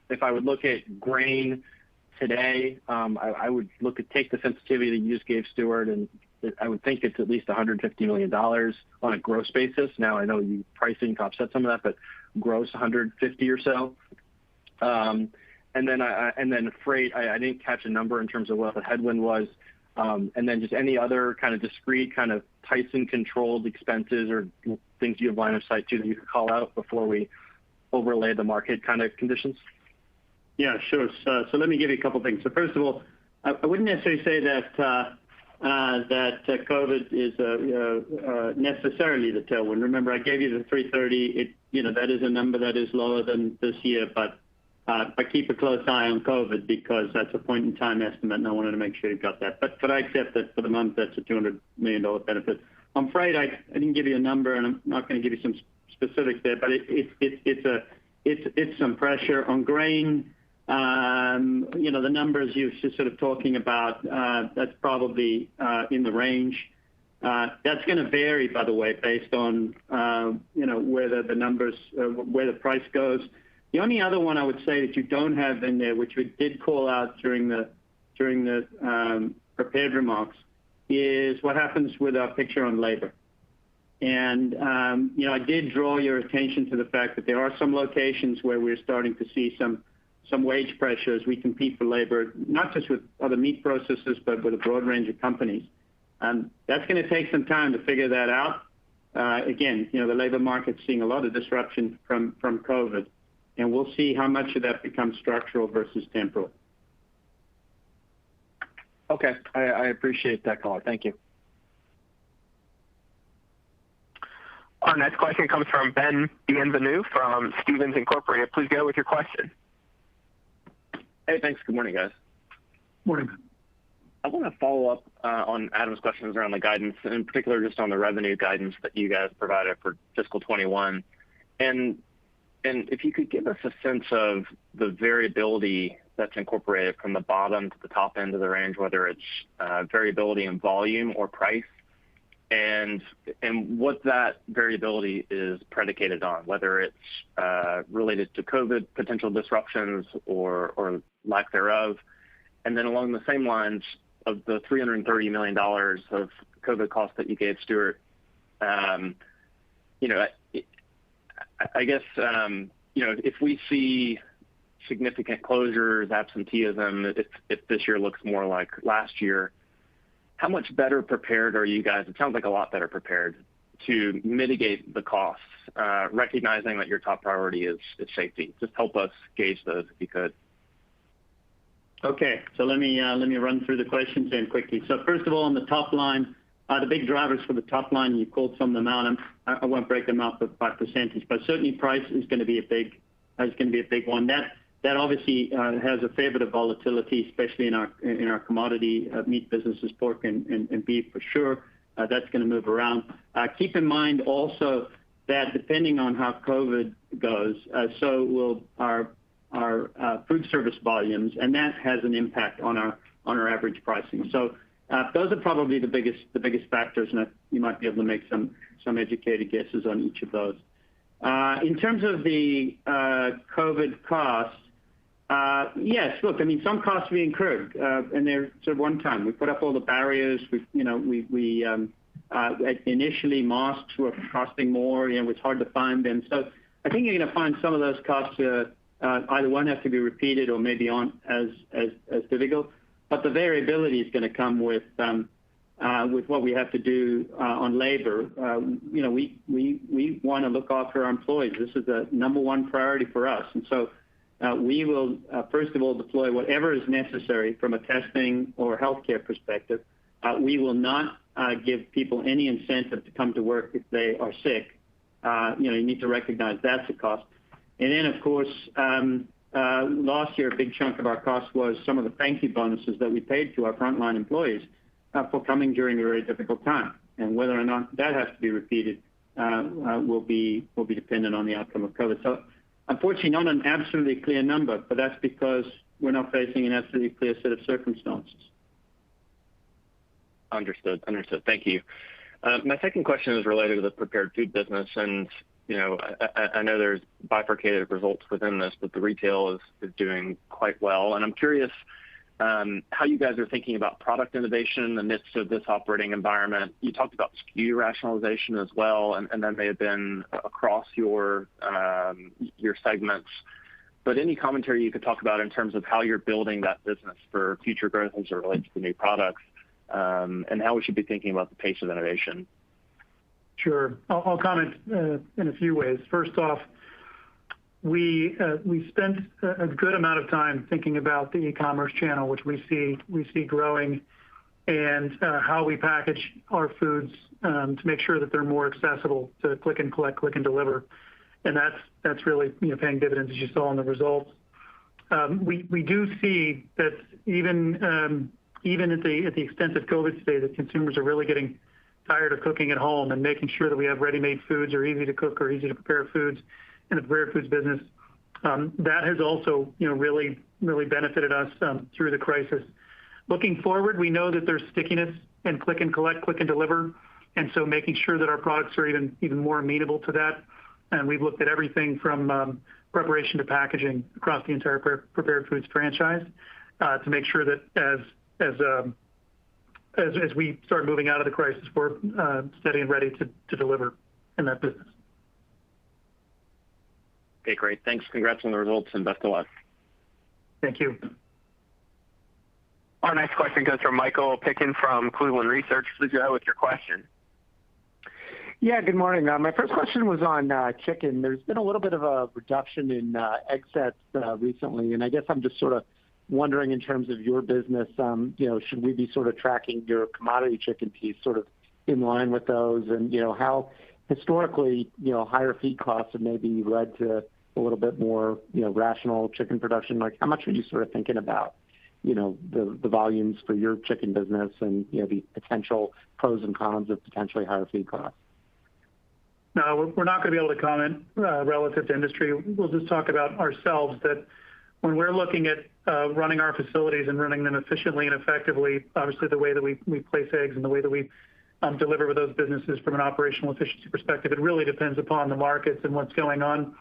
If I would look at grain today, I would take the sensitivity that you just gave, Stuart, and I would think it's at least $150 million on a gross basis. Now, I know you pricing to offset some of that, but gross 150 or so. And then freight, I didn't catch a number in terms of what the headwind was. And then just any other kind of discrete kind of Tyson controlled expenses or things you have line of sight to that you could call out before we overlay the market kind of conditions? Yeah, sure. So let me give you a couple things. So first of all, I wouldn't necessarily say that COVID is necessarily the tailwind. Remember, I gave you the 330. That is a number that is lower than this year, but keep a close eye on COVID because that's a point in time estimate, and I wanted to make sure you got that. But I accept that for the month, that's a $200 million benefit. On freight, I didn't give you a number, and I'm not going to give you some specifics there, but it's some pressure on grain. The numbers you're just sort of talking about, that's probably in the range. That's going to vary, by the way, based on whether the numbers, where the price goes. The only other one I would say that you don't have in there, which we did call out during the prepared remarks, is what happens with our picture on labor. And I did draw your attention to the fact that there are some locations where we're starting to see some wage pressure as we compete for labor, not just with other meat processors, but with a broad range of companies. That's going to take some time to figure that out. Again, the labor market's seeing a lot of disruption from COVID, and we'll see how much of that becomes structural versus temporal. Okay, I appreciate that call. Thank you. Our next question comes from Ben Bienvenu from Stephens Incorporated. Please go with your question. Hey, thanks. Good morning, guys. Morning. I want to follow up on Adam's questions around the guidance, and in particular just on the revenue guidance that you guys provided for fiscal 21. And if you could give us a sense of the variability that's incorporated from the bottom to the top end of the range, whether it's variability in volume or price, and what that variability is predicated on, whether it's related to COVID potential disruptions or lack thereof. And then along the same lines of the $330 million of COVID costs that you gave, Stuart, I guess, if we see significant closures, absenteeism, if this year looks more like last year, how much better prepared are you guys? It sounds like a lot better prepared to mitigate the costs, recognizing that your top priority is safety. Just help us gauge those if you could. Okay, so let me run through the questions then quickly. So first of all, on the top line, The big drivers for the top line, you called some of them out. I won't break them up by percentage, but certainly price is going to be a big one. That obviously has a fair bit of volatility, especially in our commodity meat businesses, pork and beef for sure. That's going to move around. Keep in mind also that depending on how COVID goes, so will our food service volumes, and that has an impact on our average pricing. So those are probably the biggest factors, and you might be able to make some educated guesses on each of those. In terms of the COVID costs, yes, look, I mean, some costs we incurred, and they're sort of one time. We put up all the barriers. Initially masks were costing more. It was hard to find them. So I think you're going to find some of those costs either won't have to be repeated or maybe aren't as difficult. But the variability is going to come with what we have to do on labor. We want to look after our employees. This is the number one priority for us, and so we will first of all deploy whatever is necessary from a testing or healthcare perspective. We will not give people any incentive to come to work if they are sick. You need to recognize that's a cost. And then, of course, last year, a big chunk of our cost was some of the thank you bonuses that we paid to our frontline employees for coming during a very difficult time. And whether or not that has to be repeated will be dependent on the outcome of COVID. So, unfortunately, not an absolutely clear number, but that's because we're not facing an absolutely clear set of circumstances. Understood. Thank you. My second question is related to the prepared food business, and I know there's bifurcated results within this, but the retail is doing quite well, and I'm curious how you guys are thinking about product innovation in the midst of this operating environment. You talked about SKU rationalization as well, and that may have been across your segments. But any commentary you could talk about in terms of how you're building that business for future growth as it relates to new products, and how we should be thinking about the pace of innovation. Sure. I'll comment in a few ways. First off, we spent a good amount of time thinking about the e-commerce channel, which we see growing, and how we package our foods to make sure that they're more accessible to click and collect, click and deliver, and that's really paying dividends, as you saw in the results. We do see that even at the extent of COVID today, that consumers are really getting tired of cooking at home and making sure that we have ready-made foods or easy to cook or easy to prepare foods in the prepared foods business. That has also really benefited us through the crisis. Looking forward, we know that there's stickiness in click and collect, click and deliver, and so making sure that our products are even more amenable to that. And we've looked at everything from preparation to packaging across the entire prepared foods franchise to make sure that as we start moving out of the crisis, we're steady and ready to deliver in that business. Okay, great. Thanks. Congrats on the results and best of luck. Thank you. Our next question goes from Michael Picken from Cleveland Research. Please go ahead with your question. Yeah, good morning. My first question was on chicken. There's been a little bit of a reduction in egg sets recently, and I guess I'm just sort of wondering in terms of your business, should we be sort of tracking your commodity chicken piece sort of in line with those, and how historically higher feed costs have maybe led to a little bit more rational chicken production? Like, how much are you sort of thinking about the volumes for your chicken business and the potential pros and cons of potentially higher feed costs? No, we're not going to be able to comment relative to industry. We'll just talk about ourselves, that when we're looking at running our facilities and running them efficiently and effectively, obviously the way that we place eggs and the way that we deliver with those businesses from an operational efficiency perspective, it really depends upon the markets and what's going on,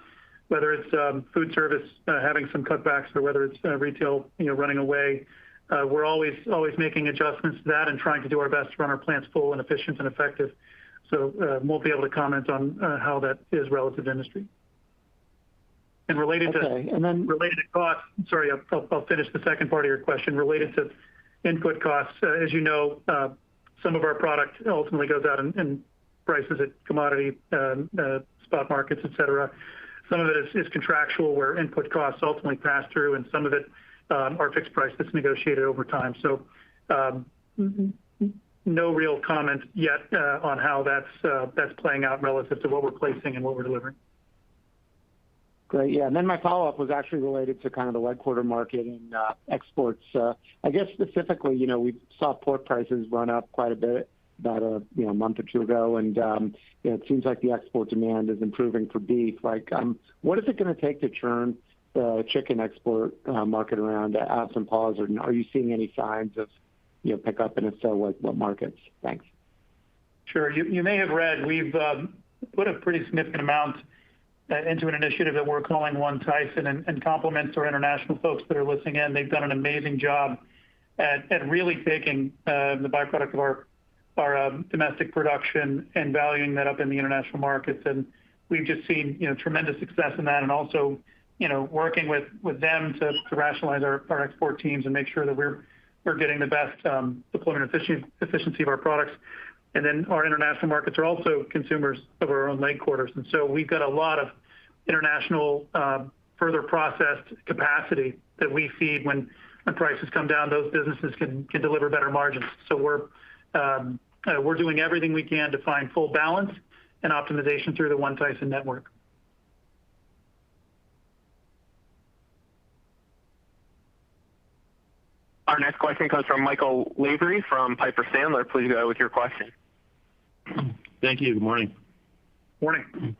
whether it's food service having some cutbacks or whether it's retail running away. We're always making adjustments to that and trying to do our best to run our plants full and efficient and effective. So won't be able to comment on how that is relative to industry. And related to costs, sorry, I'll finish the second part of your question. Related to input costs, as you know, some of our product ultimately goes out in prices at commodity spot markets, et cetera. Some of it is contractual, where input costs ultimately pass through, and some of it are fixed price that's negotiated over time. So no real comment yet on how that's playing out relative to what we're placing and what we're delivering. Great. Yeah. And then my follow-up was actually related to kind of the leg quarter market and exports. I guess specifically, we saw pork prices run up quite a bit about a month or two ago, and it seems like the export demand is improving for beef. What is it going to take to turn the chicken export market around at absent pause, or are you seeing any signs of pickup, and if so, what markets? Thanks. Sure. You may have read we've put a pretty significant amount into an initiative that we're calling One Tyson, and compliments to our international folks that are listening in. They've done an amazing job at really taking the byproduct of our domestic production and valuing that up in the international markets. And we've just seen tremendous success in that, and also working with them to rationalize our export teams and make sure that we're getting the best deployment efficiency of our products. And then our international markets are also consumers of our own leg quarters. And so we've got a lot of international further processed capacity that we feed when prices come down. Those businesses can deliver better margins. So we're doing everything we can to find full balance and optimization through the One Tyson network. Our next question comes from Michael Lavery from Piper Sandler. Please go ahead with your question. Thank you. Good morning. Morning.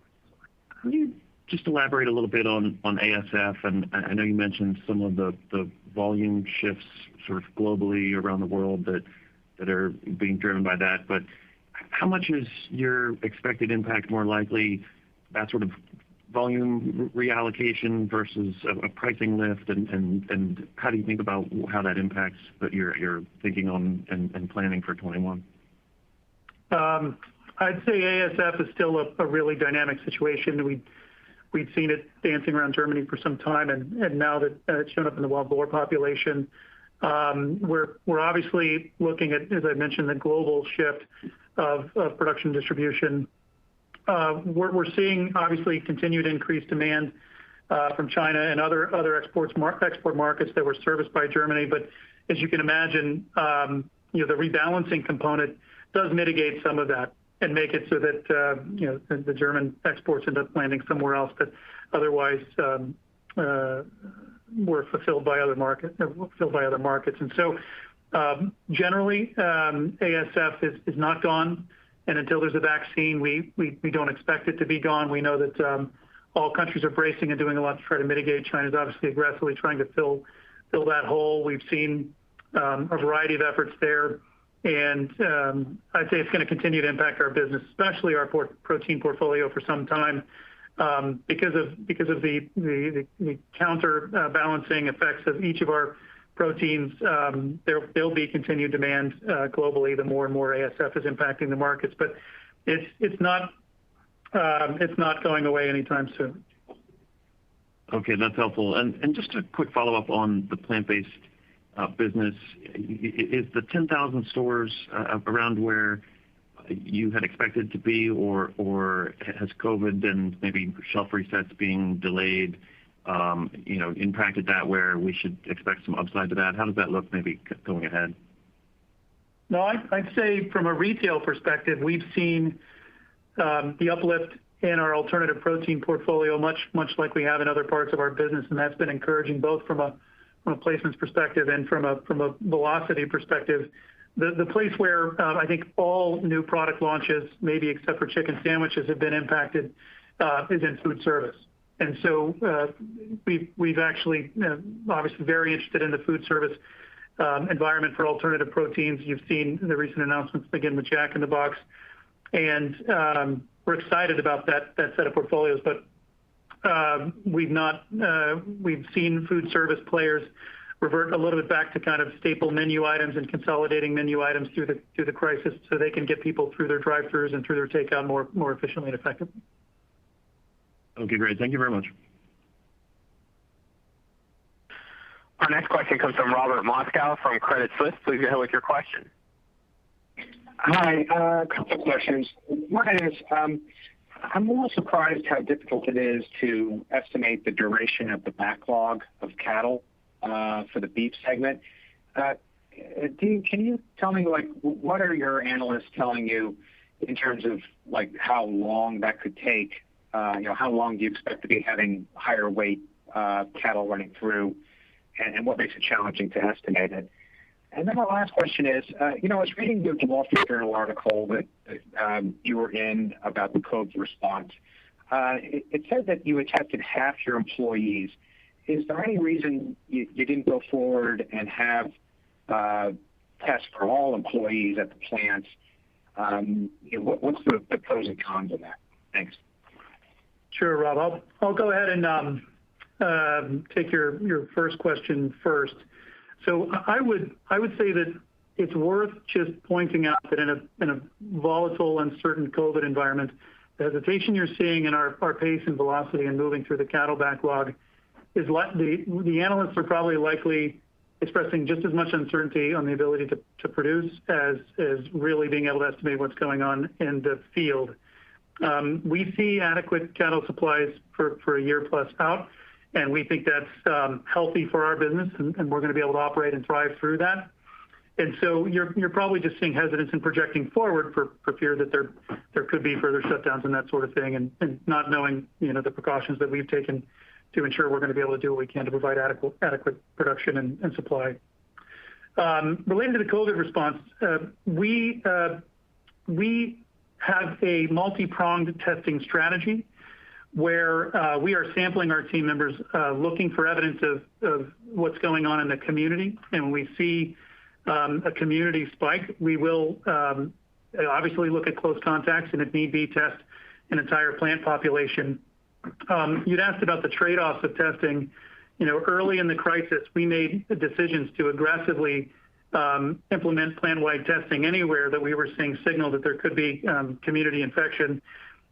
Can you just elaborate a little bit on ASF? And I know you mentioned some of the volume shifts sort of globally around the world that are being driven by that. But how much is your expected impact more likely that sort of volume reallocation versus a pricing lift? And how do you think about how that impacts that you're thinking on and planning for 21? I'd say ASF is still a really dynamic situation. We'd seen it dancing around Germany for some time, and now that it's shown up in the wild boar population, we're obviously looking at, as I mentioned, the global shift of production distribution. We're seeing obviously continued increased demand from China and other export markets that were serviced by Germany. But as you can imagine, the rebalancing component does mitigate some of that and make it so that the German exports end up landing somewhere else that otherwise were fulfilled by other markets. And so generally, ASF is not gone. And until there's a vaccine, we don't expect it to be gone. We know that all countries are bracing and doing a lot to try to mitigate. China's obviously aggressively trying to fill that hole. We've seen a variety of efforts there. And I'd say it's going to continue to impact our business, especially our protein portfolio, for some time because of the counterbalancing effects of each of our proteins. There'll be continued demand globally the more and more ASF is impacting the markets, but it's not going away anytime soon. Okay, that's helpful. And just a quick follow-up on the plant-based business. Is the 10,000 stores around where you had expected to be, or has COVID and maybe shelf resets being delayed impacted that, where we should expect some upside to that? How does that look maybe going ahead? No, I'd say from a retail perspective, we've seen the uplift in our alternative protein portfolio much like we have in other parts of our business, and that's been encouraging both from a placements perspective and from a velocity perspective. The place where I think all new product launches, maybe except for chicken sandwiches, have been impacted is in food service. And so we've actually obviously very interested in the food service environment for alternative proteins. You've seen the recent announcements begin with Jack in the Box, and we're excited about that set of portfolios. But we've seen food service players revert a little bit back to kind of staple menu items and consolidating menu items through the crisis, so they can get people through their drive-thrus and through their takeout more efficiently and effectively. Okay, great. Thank you very much. Our next question comes from Robert Moskow from Credit Suisse. Please go ahead with your question. Hi, a couple of questions. One is, I'm a little surprised how difficult it is to estimate the duration of the backlog of cattle for the beef segment. Dean, can you tell me, like, what are your analysts telling you in terms of, like, how long that could take? How long do you expect to be having higher weight cattle running through, and what makes it challenging to estimate it? And then my last question is, I was reading the Wall Street Journal article that you were in about the COVID response. It said that you had tested half your employees. Is there any reason you didn't go forward and have tests for all employees at the plants? What's the pros and cons of that? Thanks. Sure, Rob. I'll go ahead and take your first question first. So I would say that it's worth just pointing out that in a volatile, uncertain COVID environment, the hesitation you're seeing in our pace and velocity and moving through the cattle backlog is the analysts are probably likely expressing just as much uncertainty on the ability to produce as really being able to estimate what's going on in the field. We see adequate cattle supplies for a year plus out, and we think that's healthy for our business, and we're going to be able to operate and thrive through that. And so you're probably just seeing hesitance in projecting forward for fear that there could be further shutdowns and that sort of thing, and not knowing the precautions that we've taken to ensure we're going to be able to do what we can to provide adequate production and supply. Related to the COVID response, we have a multi-pronged testing strategy where we are sampling our team members, looking for evidence of what's going on in the community. And when we see a community spike, we will obviously look at close contacts and, if need be, test an entire plant population. You'd asked about the trade-offs of testing. Early in the crisis, we made decisions to aggressively implement plant-wide testing anywhere that we were seeing signal that there could be community infection.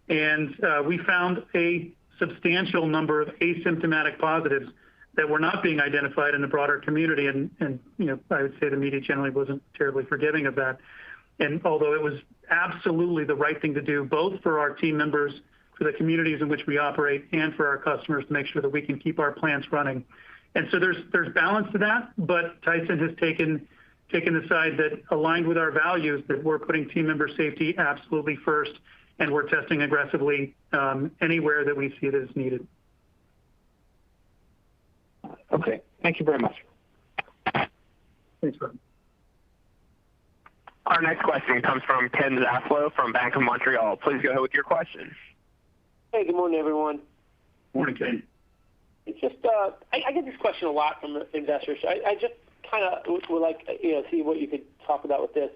And we found a substantial number of asymptomatic positives that were not being identified in the broader community. And I would say the media generally wasn't terribly forgiving of that. And although it was absolutely the right thing to do, both for our team members, for the communities in which we operate, and for our customers, to make sure that we can keep our plants running. And so there's balance to that, but Tyson has taken the side that, aligned with our values, that we're putting team member safety absolutely first, and we're testing aggressively anywhere that we see it as needed. Okay. Thank you very much. Thanks, Rob. Our next question comes from Ken Zaslow from Bank of Montreal. Please go ahead with your question. Hey, good morning, everyone. Morning, Ken. It's just, I get this question a lot from the investors. I just kind of would like, see what you could talk about with this.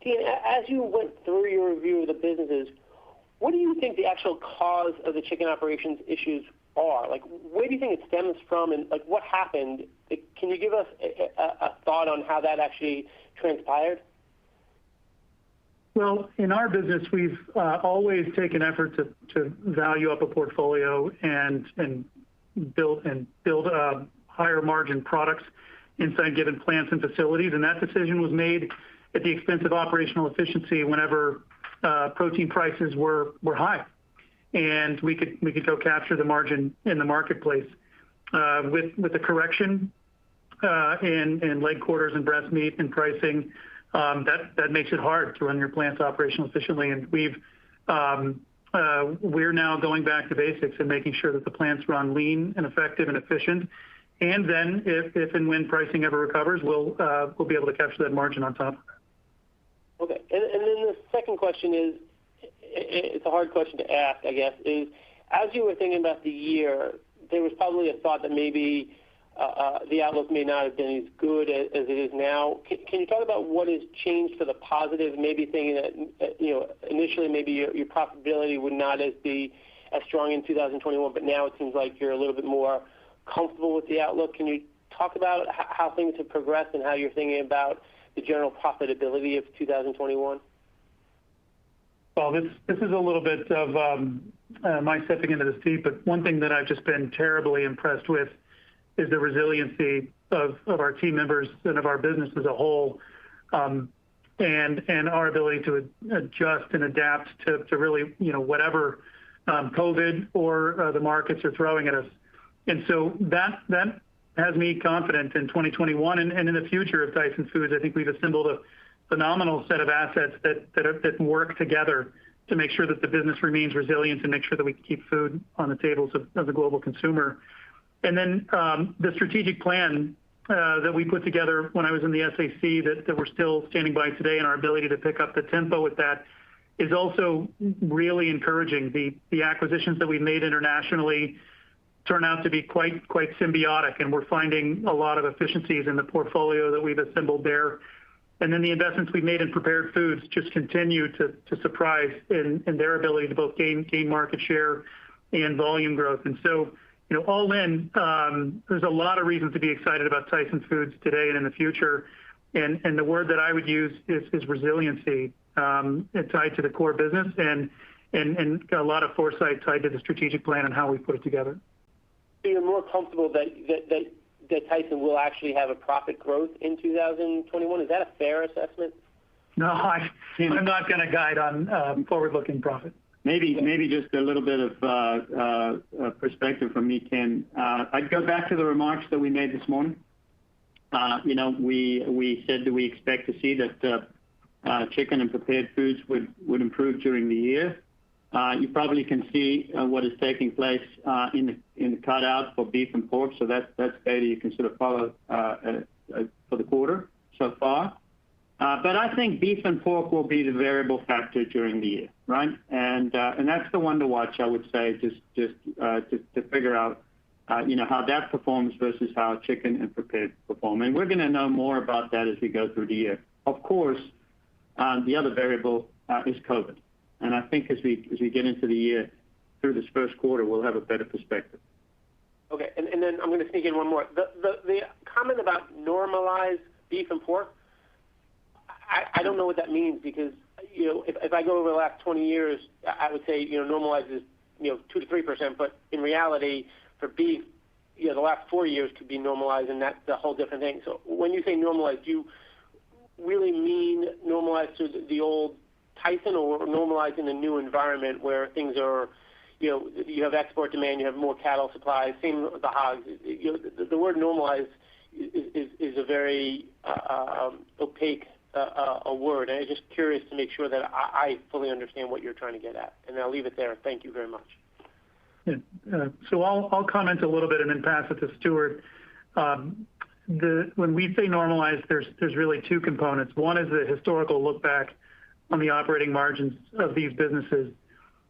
Dean, as you went through your review of the businesses, what do you think the actual cause of the chicken operations issues are? Like, where do you think it stems from, and like what happened? Can you give us a thought on how that actually transpired? Well, in our business, we've always taken effort to value up a portfolio and build higher margin products inside given plants and facilities, and that decision was made at the expense of operational efficiency whenever protein prices were high, and we could go capture the margin in the marketplace. With the correction in leg quarters and breast meat and pricing, that makes it hard to run your plants operationally efficiently, and we're now going back to basics and making sure that the plants run lean and effective and efficient. And then, if and when pricing ever recovers, we'll be able to capture that margin on top of that. Okay, and then the second question is, it's a hard question to ask, I guess, is as you were thinking about the year, there was probably a thought that maybe the outlook may not have been as good as it is now. Can you talk about what has changed for the positive? Maybe thinking that initially maybe your profitability would not be as strong in 2021, but now it seems like you're a little bit more comfortable with the outlook. Can you talk about how things have progressed and how you're thinking about the general profitability of 2021? Well, this is a little bit of my stepping into this deep, but one thing that I've just been terribly impressed with is the resiliency of our team members and of our business as a whole, and our ability to adjust and adapt to really whatever COVID or the markets are throwing at us. And so that has me confident in 2021 and in the future of Tyson Foods. I think we've assembled a phenomenal set of assets that work together to make sure that the business remains resilient and make sure that we can keep food on the tables of the global consumer. And then the strategic plan that we put together when I was in the SAC that we're still standing by today, and our ability to pick up the tempo with that is also really encouraging. The acquisitions that we've made internationally turn out to be quite symbiotic, and we're finding a lot of efficiencies in the portfolio that we've assembled there. And then the investments we've made in prepared foods just continue to surprise in their ability to both gain market share and volume growth. And so, all in, there's a lot of reasons to be excited about Tyson Foods today and in the future. And the word that I would use is resiliency, tied to the core business and a lot of foresight tied to the strategic plan and how we put it together. So you're more comfortable that Tyson will actually have a profit growth in 2021? Is that a fair assessment? No, I'm not going to guide on forward-looking profit. Maybe just a little bit of perspective from me, Ken. I'd go back to the remarks that we made this morning. We said that we expect to see that chicken and prepared foods would improve during the year. You probably can see what is taking place in the cutout for beef and pork, so that's data you can sort of follow for the quarter so far. But I think beef and pork will be the variable factor during the year, right? And that's the one to watch, I would say, just to figure out how that performs versus how chicken and prepared perform. And we're going to know more about that as we go through the year. Of course, the other variable is COVID. And I think as we get into the year, through this first quarter, we'll have a better perspective. Okay, and then I'm going to sneak in one more. The comment about normalized beef and pork, I don't know what that means because, if I go over the last 20 years, I would say, normalized is, 2 to 3%, but in reality, for beef, the last 4 years could be normalized, and that's a whole different thing. So when you say normalized, do you really mean normalized to the old Tyson or normalized in a new environment where things are, you have export demand, you have more cattle supplies, same with the hogs. The word normalized is a very opaque a word, and I'm just curious to make sure that I fully understand what you're trying to get at. And I'll leave it there. Thank you very much. Yeah. So I'll comment a little bit and then pass it to Stuart. When we say normalized, there's really two components. One is the historical look back on the operating margins of these businesses.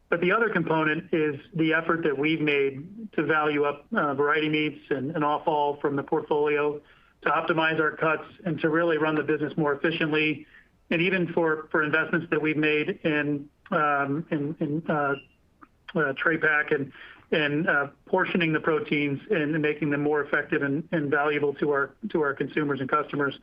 But the other component is the effort that we've made to value up variety meats and offal from the portfolio, to optimize our cuts, and to really run the business more efficiently, and even for investments that we've made in tray pack and portioning the proteins and making them more effective and valuable to our consumers and customers.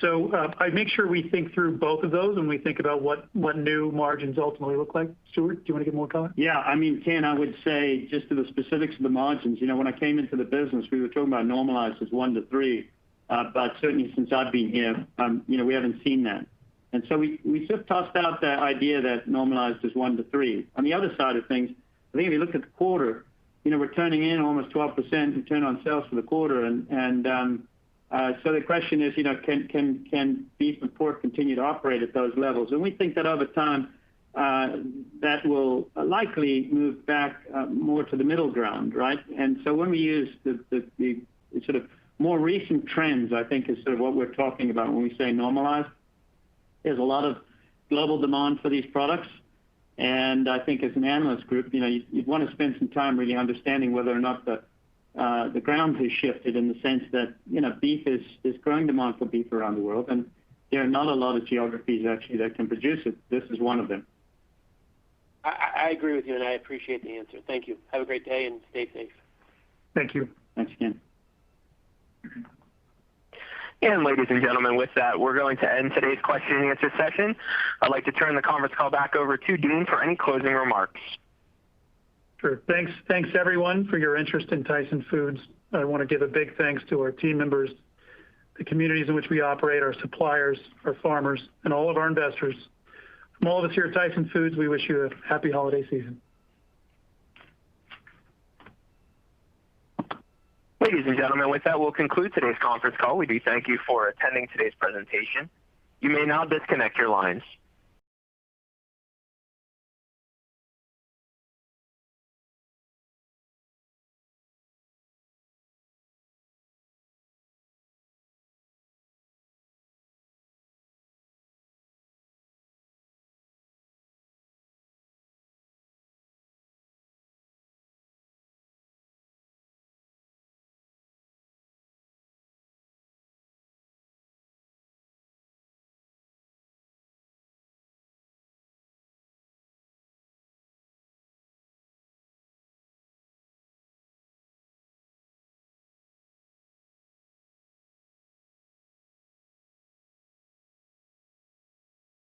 So I make sure we think through both of those when we think about what new margins ultimately look like. Stuart, do you want to give more color? Yeah, Ken, I would say just to the specifics of the margins, when I came into the business, we were talking about normalized as 1 to 3, but certainly since I've been here, we haven't seen that. And so we sort of tossed out the idea that normalized is 1 to 3. On the other side of things, I think if you look at the quarter, we're turning in almost 12% return on sales for the quarter, so the question is, can beef and pork continue to operate at those levels? And we think that over time, that will likely move back more to the middle ground, right? And so when we use the sort of more recent trends, I think is sort of what we're talking about when we say normalized. There's a lot of global demand for these products. And I think as an analyst group, you'd want to spend some time really understanding whether or not the ground has shifted in the sense that, beef is growing demand for beef around the world. And there are not a lot of geographies actually that can produce it. This is one of them. I agree with you, and I appreciate the answer. Thank you. Have a great day and stay safe. Thank you. Thanks, Ken. And ladies and gentlemen, with that, we're going to end today's question and answer session. I'd like to turn the conference call back over to Dean for any closing remarks. Sure. Thanks everyone for your interest in Tyson Foods. I want to give a big thanks to our team members, the communities in which we operate, our suppliers, our farmers, and all of our investors. From all of us here at Tyson Foods, we wish you a happy holiday season. Ladies and gentlemen, with that, we'll conclude today's conference call. We do thank you for attending today's presentation. You may now disconnect your lines.